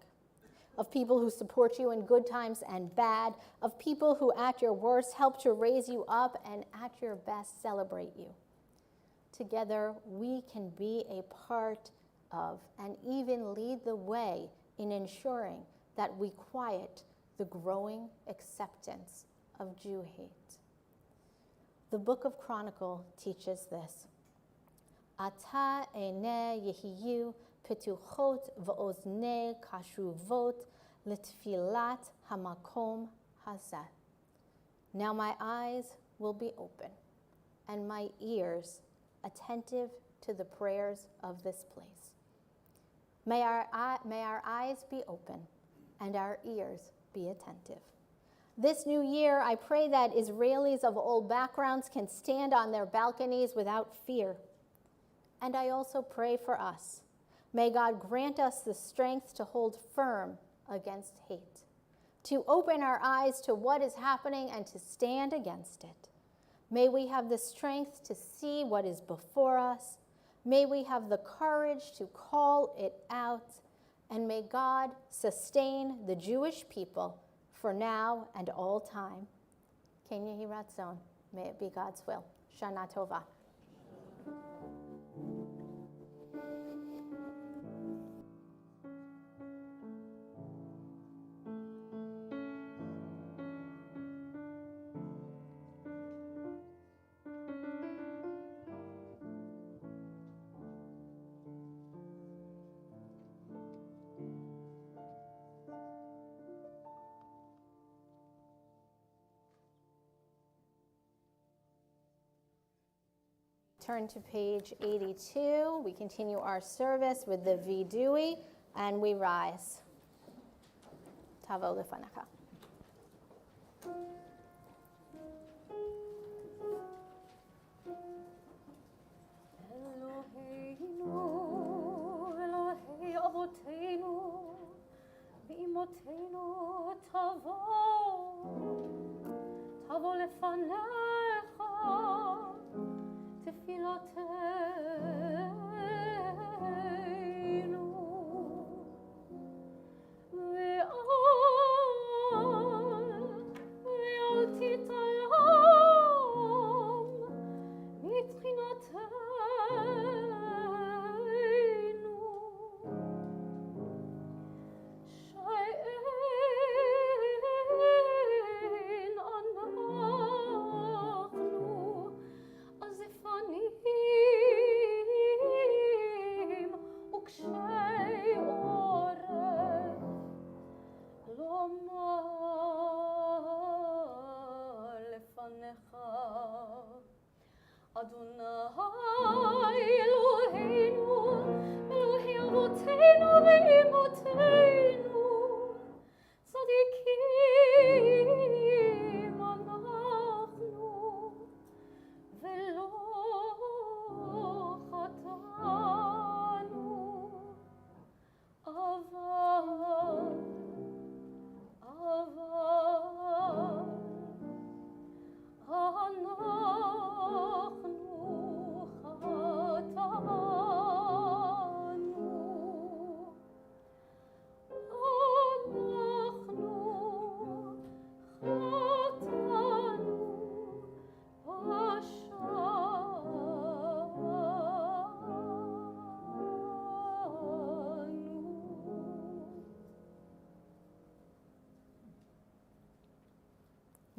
of people who support you in good times and bad, of people who at your worst help to raise you up and at your best celebrate you. Together, we can be a part of and even lead the way in ensuring that we quiet the growing acceptance of Jew hate. The book of Chronicle teaches this. Ata einei yehiyu petuchot v'oznei kashuvot l'tfilat hamakom hazeh. Now my eyes will be open, and my ears attentive to the prayers of this place. May our eyes be open, and our ears be attentive. This new year, I pray that Israelis of all backgrounds can stand on their balconies without fear. And I also pray for us. May God grant us the strength to hold firm against hate, to open our eyes to what is happening and to stand against it. May we have the strength to see what is before us. May we have the courage to call it out. And may God sustain the Jewish people for now and all time. Ken Yehi Ratzon. May it be God's will. Shana Tova. Turn to page 82. We continue our service with the Vidui, and we rise. Tavo lefanecha. Eloheinu, Elohei Avoteinu, V'imoteinu tavo lefanecha, Tefiloteinu, ve'al titalam mitrinotenu, she'en anachnu azifanim ukshei orech lomar lefanecha. Adonai Eloheinu, Elohei Avoteinu ve'imoteinu,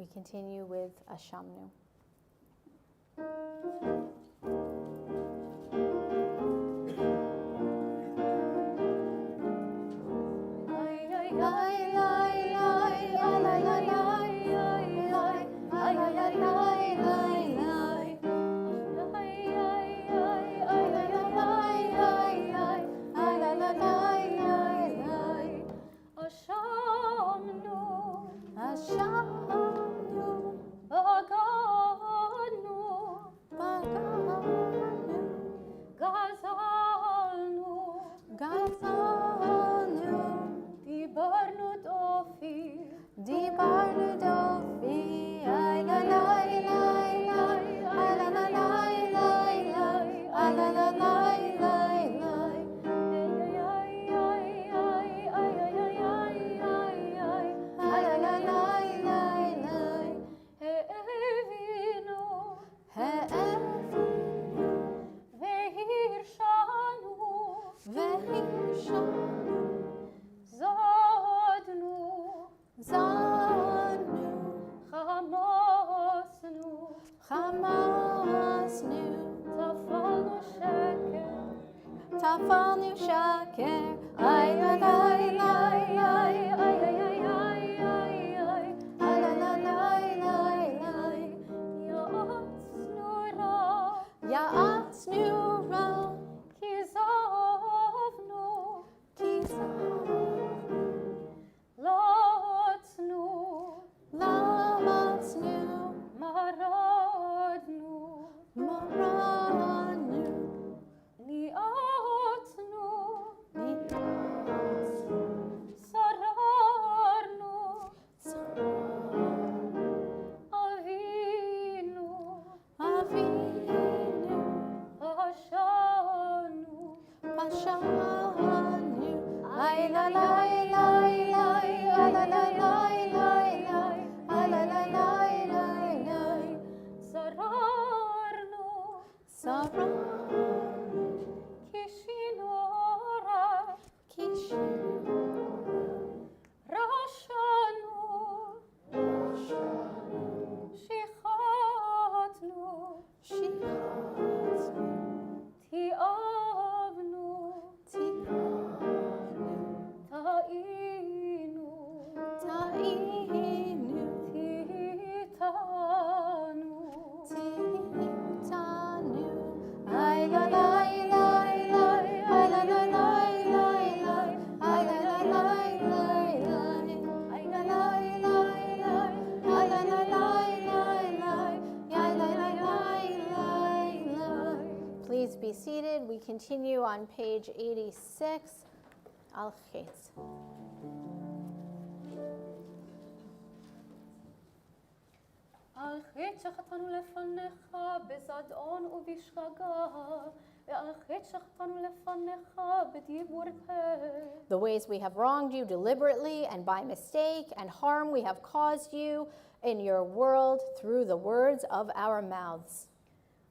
We continue with Ashamnu. Tafalnu shaker, ay la la la la, ay la la la la, ay la la la la, ya'atznu ra, kizavnu, latznu, maradnu, Please be seated. We continue on page 86, Al Chetz. על חטא שחטאנו לפניך בזדון ובשגגה, ועל חטא שחטאנו לפניך בדיבור כן. The ways we have wronged you deliberately and by mistake, and harm we have caused you in your world through the words of our mouths.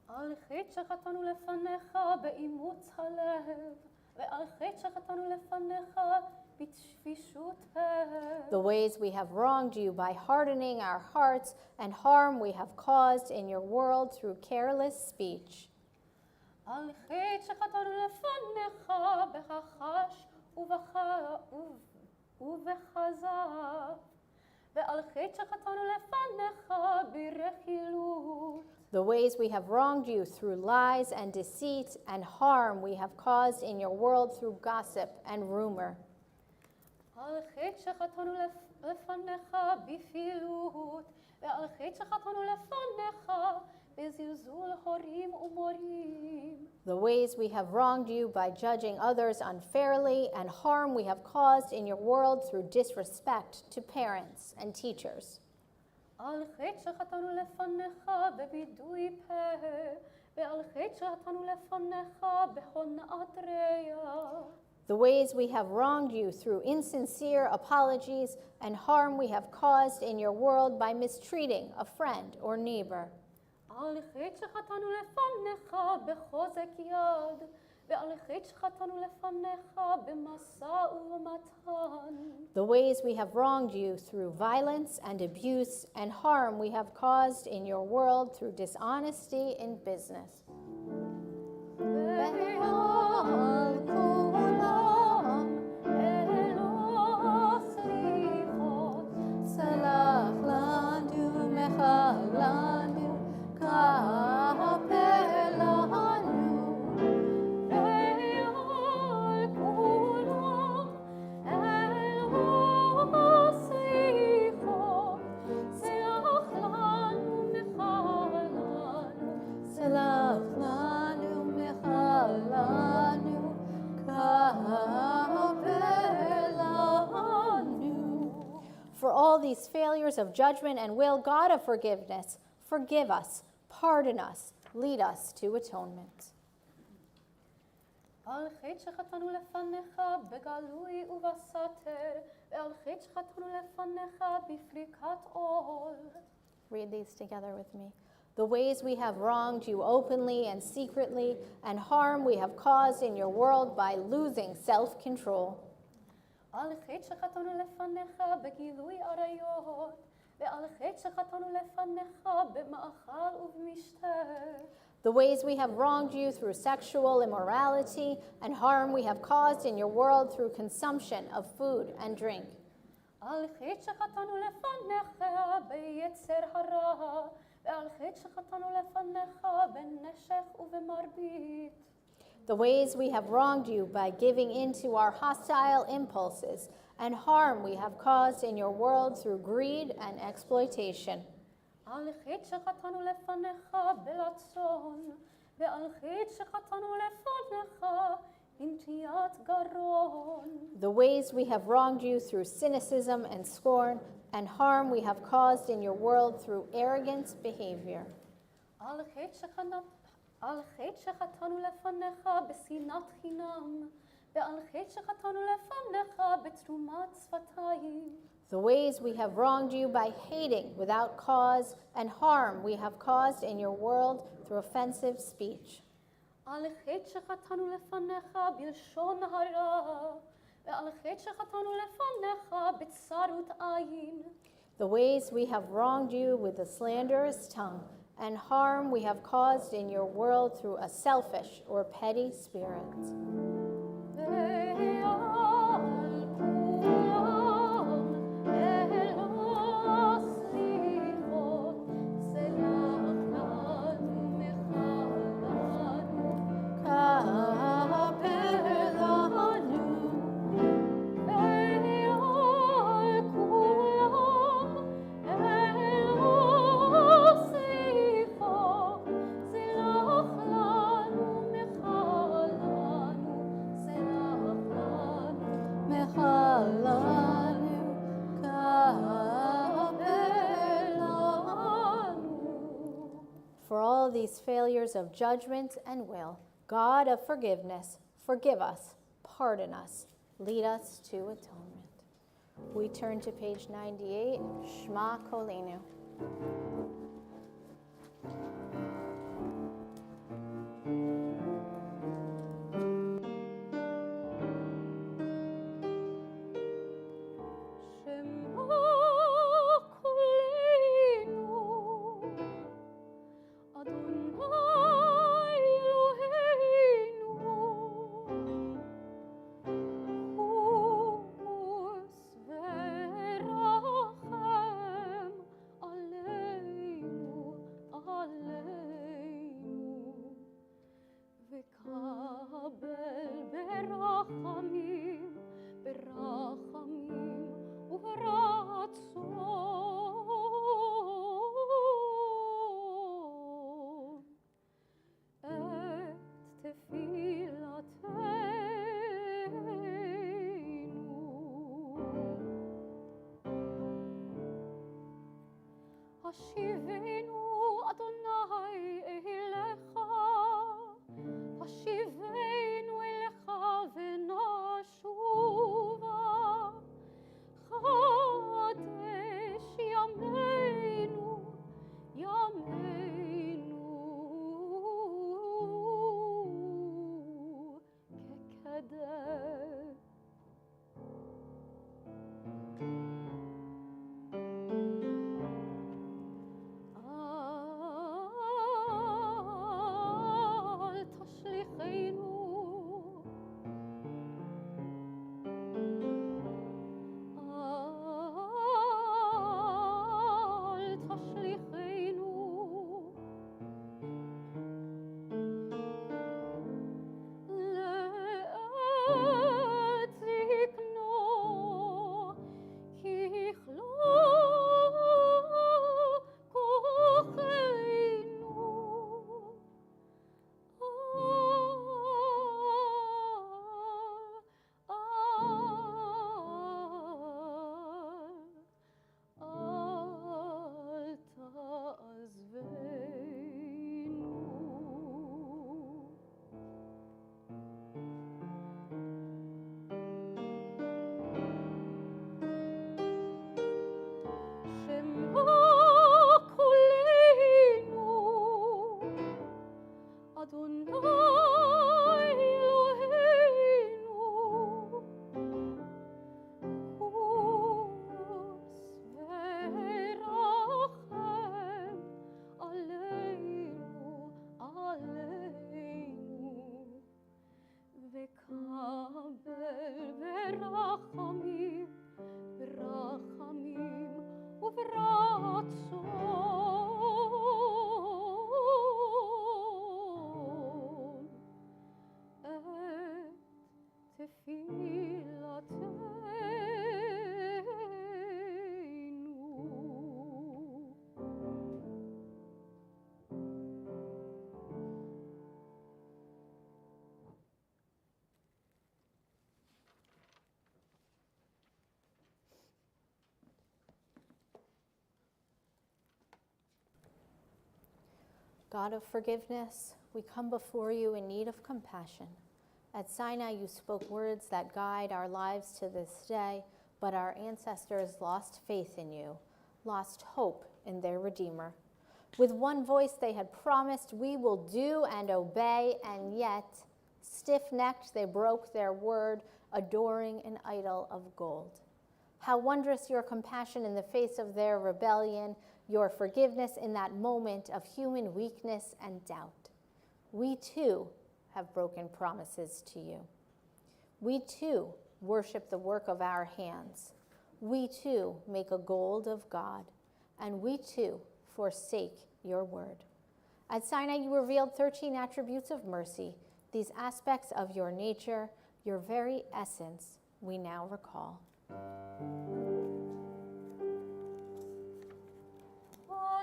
על חטא שחטאנו לפניך באימוץ הלב, ועל חטא שחטאנו לפניך בתשפישות פה. The ways we have wronged you by hardening our hearts, and harm we have caused in your world through careless speech. על חטא שחטאנו לפניך בחשש ובכזב, ועל חטא שחטאנו לפניך ברכילות. The ways we have wronged you through lies and deceit, and harm we have caused in your world through gossip and rumor. על חטא שחטאנו לפניך בפילות, ועל חטא שחטאנו לפניך בזלזול הורים ומורים. The ways we have wronged you by judging others unfairly, and harm we have caused in your world through disrespect to parents and teachers. על חטא שחטאנו לפניך בבידוי פה, ועל חטא שחטאנו לפניך בהונאת ראיה. The ways we have wronged you through insincere apologies, and harm we have caused in your world by mistreating a friend or neighbor. על חטא שחטאנו לפניך בחוזק יד, ועל חטא שחטאנו לפניך במשא ומתן. The ways we have wronged you through violence and abuse and harm we have caused in your world through dishonesty in business. ועל כולם אלו סליחות, סלח לנו, מחלנו, כפר לנו. ועל כולם אלו סליחות, סלח לנו, מחל לנו. סלח לנו, מחל לנו, כפר לנו. For all these failures of judgment and will, God of forgiveness, forgive us, pardon us, lead us to atonement. על חטא שחטאנו לפניך בגלוי ובסתר, ועל חטא שחטאנו לפניך בפריקת עול. Read these together with me. The ways we have wronged you openly and secretly, and harm we have caused in your world by losing self-control. על חטא שחטאנו לפניך בגילוי עריות, ועל חטא שחטאנו לפניך במאכל ובמשתה. The ways we have wronged you through sexual immorality, and harm we have caused in your world through consumption of food and drink. על חטא שחטאנו לפניך ביצר הרע, ועל חטא שחטאנו לפניך בנשך ובמרבית. The ways we have wronged you by giving into our hostile impulses, and harm we have caused in your world through greed and exploitation. על חטא שחטאנו לפניך בלצון, ועל חטא שחטאנו לפניך בנטיית גרון. The ways we have wronged you through cynicism and scorn, and harm we have caused in your world through arrogant behavior. על חטא שחטאנו לפניך בשנאת חינם, ועל חטא שחטאנו לפניך בתרומת שפתיים. The ways we have wronged you by hating without cause, and harm we have caused in your world through offensive speech. על חטא שחטאנו לפניך בלשון הרע, ועל חטא שחטאנו לפניך בצרות עין. The ways we have wronged you with a slanderous tongue, and harm we have caused in your world through a selfish or petty spirit. For all these failures of judgment and will, God of forgiveness, forgive us, pardon us, lead us to atonement. We turn to page 98, Shema Kolenu. השיבנו אדוני אליך, השיבנו אליך ונשובה, חדש ימינו, ימינו, בשדה. אל תשליכנו, אל תשליכנו, לעת זקנו, ככלו כוחנו. אל תעזבנו. שמע קולנו, אדוני אלוהינו, חוס ורחם עלינו, עלינו, וקבל ברחמים, ברחמים וברצון את תפילתנו. God of forgiveness, we come before you in need of compassion. At Sinai, you spoke words that guide our lives to this day, but our ancestors lost faith in you, lost hope in their Redeemer. With one voice they had promised, we will do and obey, and yet, stiff-necked, they broke their word, adoring an idol of gold. How wondrous your compassion in the face of their rebellion, your forgiveness in that moment of human weakness and doubt. We too have broken promises to you. We too worship the work of our hands. We too make a gold of God, and we too forsake your word. At Sinai, you revealed 13 attributes of mercy, these aspects of your nature, your very essence, we now recall.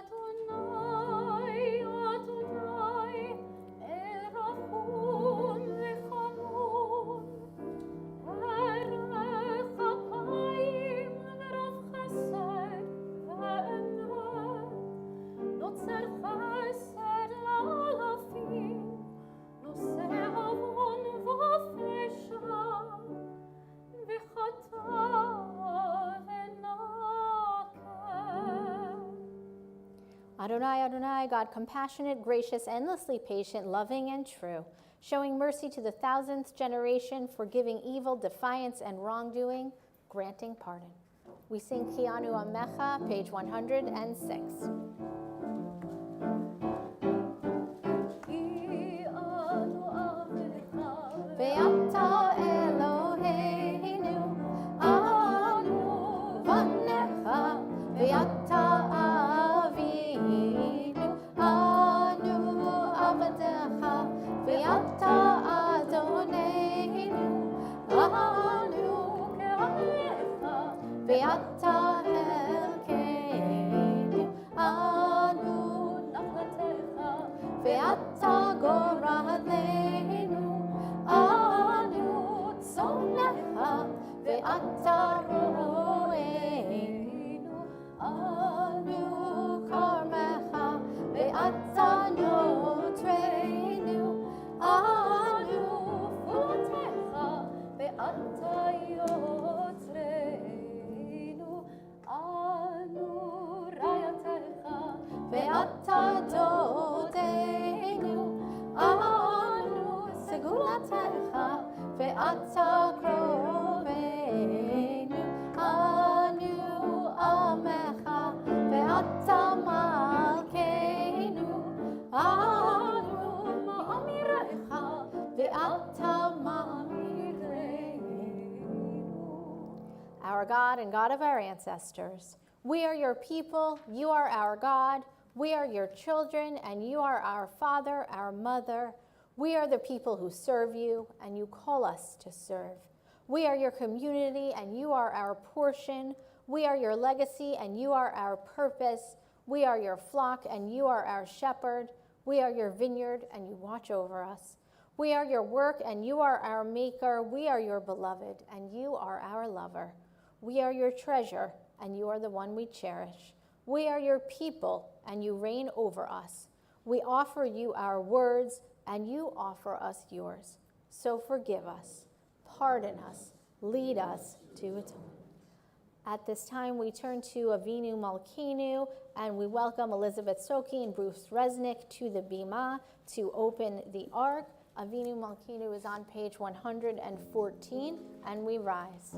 Adonai, Adonai, erachum v'chanun, erech apayim v'rav chesed ve'emet, notzer chesed la'alafim, noseh avon v'fesha, v'chata Adonai, Adonai, God compassionate, gracious, endlessly patient, loving, and true, showing mercy to the 1000th generation, forgiving evil, defiance, and wrongdoing, granting pardon. We sing Kianu Amecha, page 106. Ve'ata Eloheinu, anu vanecha, ve'ata avinu, anu avadecha, ve'ata Adoneinu, anu ke'alecha, ve'ata elkeinu, anu nachlatecha, ve'ata goradleinu, anu tzonecha, ve'ata roeinu, anu karmecha, ve'ata notreinu, anu fulatecha, ve'ata yotzreinu, anu rayatecha, ve'ata dodeinu, anu segulatecha, ve'ata ve'ata krovenu, anu amecha, ve'ata malkeinu, anu ma'amirecha, ve'ata ma'amireinu. Our God and God of our ancestors, we are your people, you are our God, we are your children, and you are our Father, our Mother. We are the people who serve you, and you call us to serve. We are your community, and you are our portion. We are your legacy, and you are our purpose. We are your flock, and you are our shepherd. We are your vineyard, and you watch over us. We are your work, and you are our maker. We are your beloved, and you are our lover. We are your treasure, and you are the one we cherish. We are your people, and you reign over us. We offer you our words, and you offer us yours. So forgive us, pardon us, lead us to atonement. At this time, we turn to Avinu Malkeinu, and we welcome Elizabeth Soki and Bruce Resnick to the Bima to open the Ark. Avinu Malkeinu is on page 114, and we rise.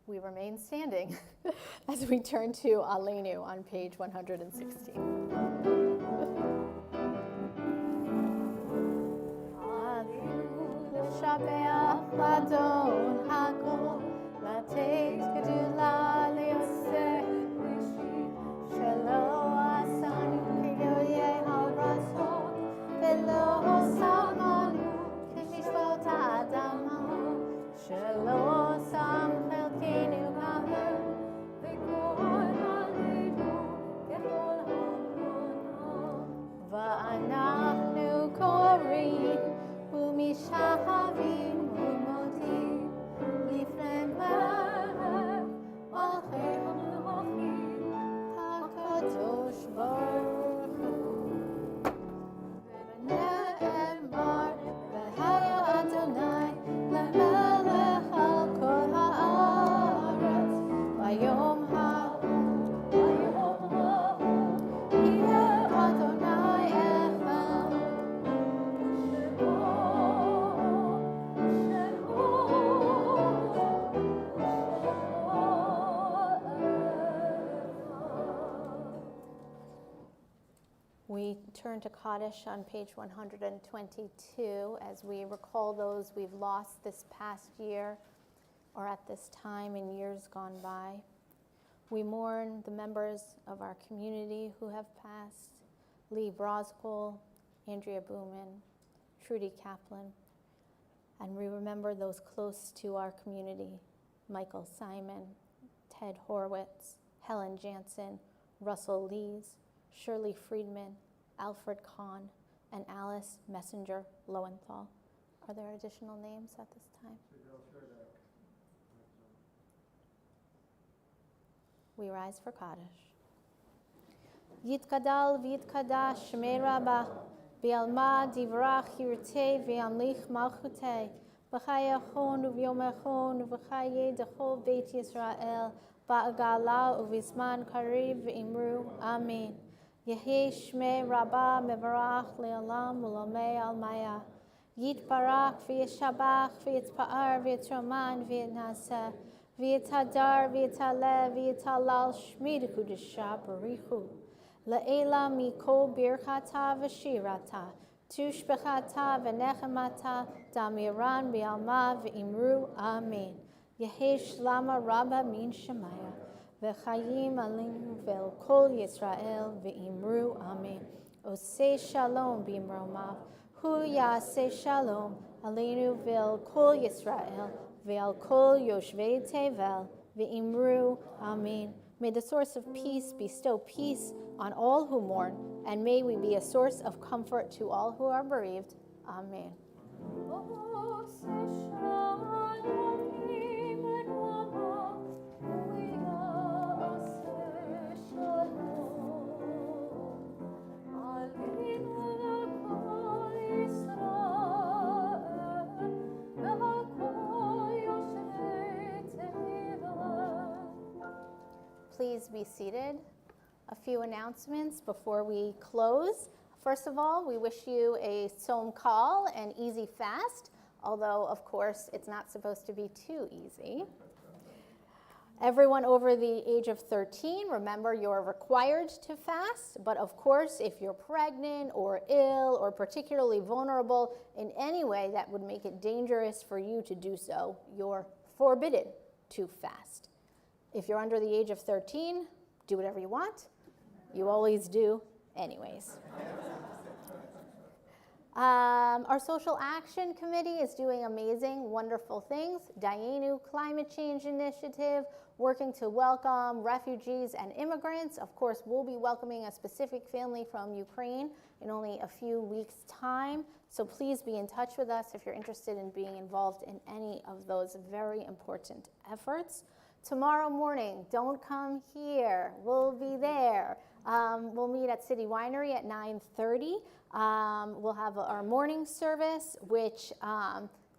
we remain standing as we turn to Aleinu on page 116. Shabeach Ladon Hakol Lateis Gedula Leoseh Shelo Asanu Kiyoye Al Rasul Velo Samanu Kimishvot Adama Shelo Sam Chelkenu Kaher V'kol Aleinu Kechol Hamonah Va'anachnu Korin Umishavim Umotim Lifnei Melech Malchei HaMelachim HaKadosh Baruch Hu V'ne'emar V'haya Adonai Lemelech al kol ha'aretz Vayom ha'hu Yeh Adonai Echad We turn to Kaddish on page 122 as we recall those we've lost this past year or at this time in years gone by. We mourn the members of our community who have passed: Lee Broskol, Andrea Booman, Trudy Kaplan, and we remember those close to our community: Michael Simon, Ted Horwitz, Helen Jansen, Russell Lees, Shirley Friedman, Alfred Kahn, and Alice Messenger Lowenthal. Are there additional names at this time? We rise for Kaddish. Yitkadal v'yitkadash shmei rabbah, v'yalma divrach yirtei v'yamlich malchutei, v'chayachon uv'yomechon v'chaye dechol beit Yisrael, ba'agala uv'izman karib v'imru, amen. Yehi shmei rabbah mevarach le'olam u'lomei almaya. Yitbarak v'yishabach v'yitzpa'ar v'yitroman v'yitnaseh, v'yitadar v'yitaleh v'yitalal shmid kudusha barichu. Le'ela mikol birchata v'shirata, tushbechata v'nechemata, damiran b'alma v'imru, amen. Yehi shlama rabba min shemaya, v'chayim alinu ve'el kol Yisrael v'imru, amen. Oseh shalom b'imromav, hu yaseh shalom alinu ve'el kol Yisrael ve'el kol yoshvei tevel v'imru, amen. May the source of peace bestow peace on all who mourn, and may we be a source of comfort to all who are bereaved. Amen. Please be seated. A few announcements before we close. First of all, we wish you a Tzom Kal, an easy fast, although, of course, it's not supposed to be too easy. Everyone over the age of 13, remember you're required to fast, but of course, if you're pregnant or ill or particularly vulnerable in any way that would make it dangerous for you to do so, you're forbidden to fast. If you're under the age of 13, do whatever you want. You always do anyways. Our Social Action Committee is doing amazing, wonderful things. Dayenu Climate Change Initiative, working to welcome refugees and immigrants. Of course, we'll be welcoming a specific family from Ukraine in only a few weeks' time. So please be in touch with us if you're interested in being involved in any of those very important efforts. Tomorrow morning, don't come here. We'll be there. We'll meet at City Winery at 9:30. We'll have our morning service, which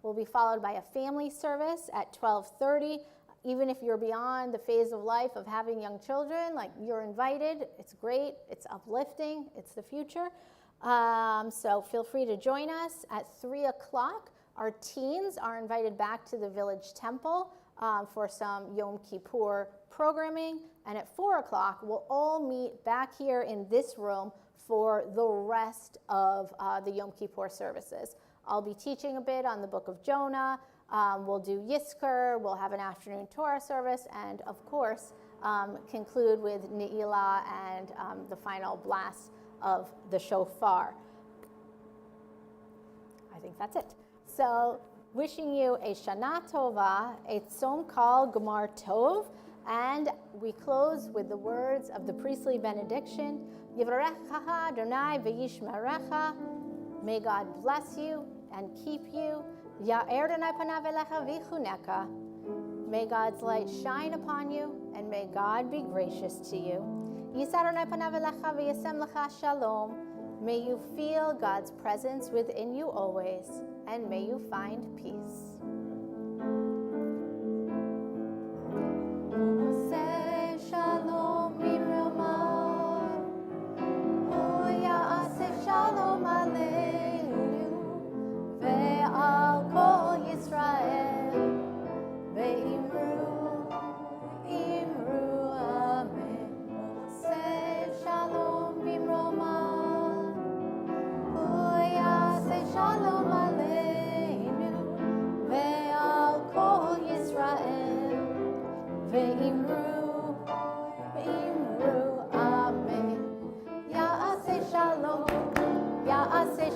will be followed by a family service at 12:30. Even if you're beyond the phase of life of having young children, like, you're invited. It's great. It's uplifting. It's the future. So feel free to join us. At 3 o'clock, our teens are invited back to the Village Temple for some Yom Kippur programming. And at 4 o'clock, we'll all meet back here in this room for the rest of the Yom Kippur services. I'll be teaching a bit on the book of Jonah. We'll do Yizkor. We'll have an afternoon Torah service. And, of course, conclude with Ne'ilah and the final blast of the shofar. I think that's it. So, wishing you a Shana Tova, a Tzom Kal Gemar Tov, and we close with the words of the priestly benediction. Yivrechacha Adonai v'yishmerecha. May God bless you and keep you. Ya'er Adonai panav elecha v'chuneka. May God's light shine upon you, and may God be gracious to you. Yisa Adonai panav elecha v'yasem lecha shalom. May you feel God's presence within you always, and may you find peace.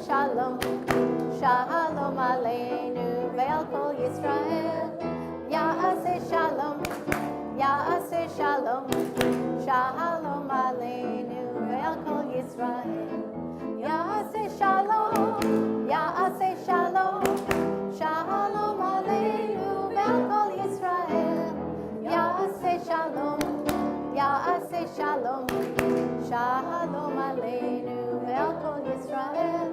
Shalom, shalom aleinu ve'al kol Yisrael. Ya'aseh shalom, ya'aseh shalom, shalom aleinu ve'al kol Yisrael. Ya'aseh shalom, ya'aseh shalom, shalom aleinu ve'al kol Yisrael. Ya'aseh shalom, ya'aseh shalom, shalom aleinu ve'al kol Yisrael.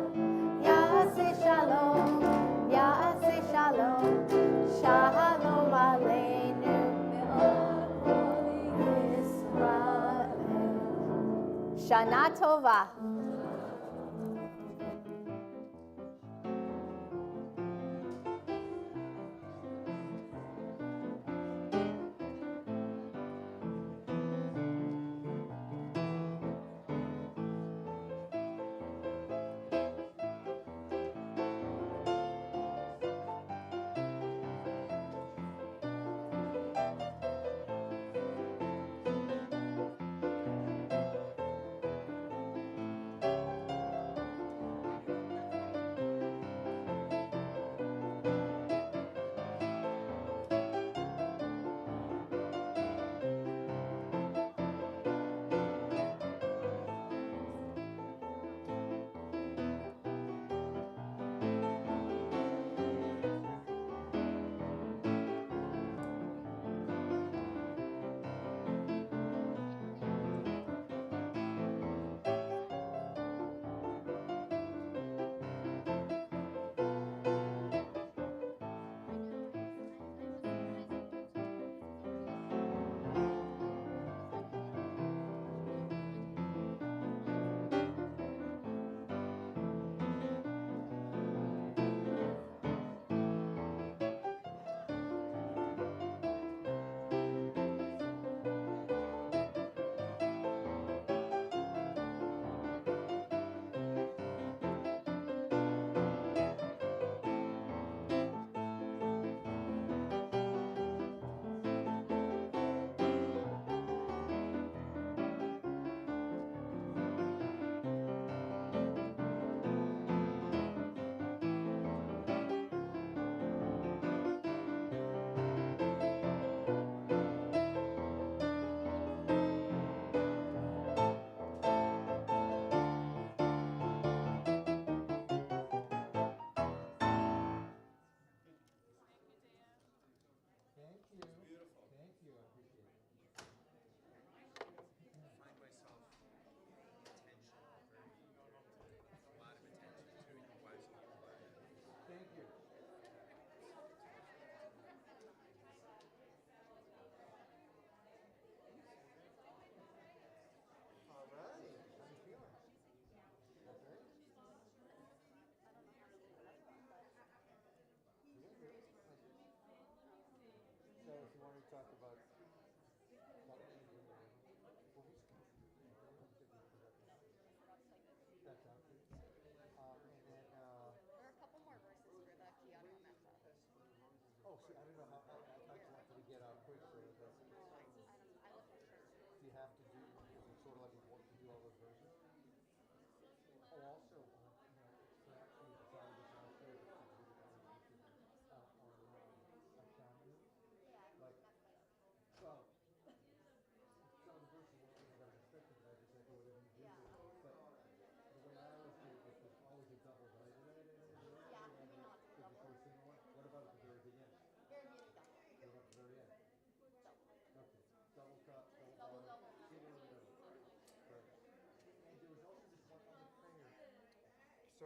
Ya'aseh shalom, ya'aseh shalom, shalom aleinu ve'al kol Yisrael. Shana Tova.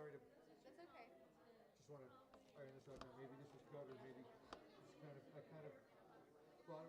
sorry to, That's okay. just want to iron this out now. Maybe this was cut, or maybe it's kind of, I kind of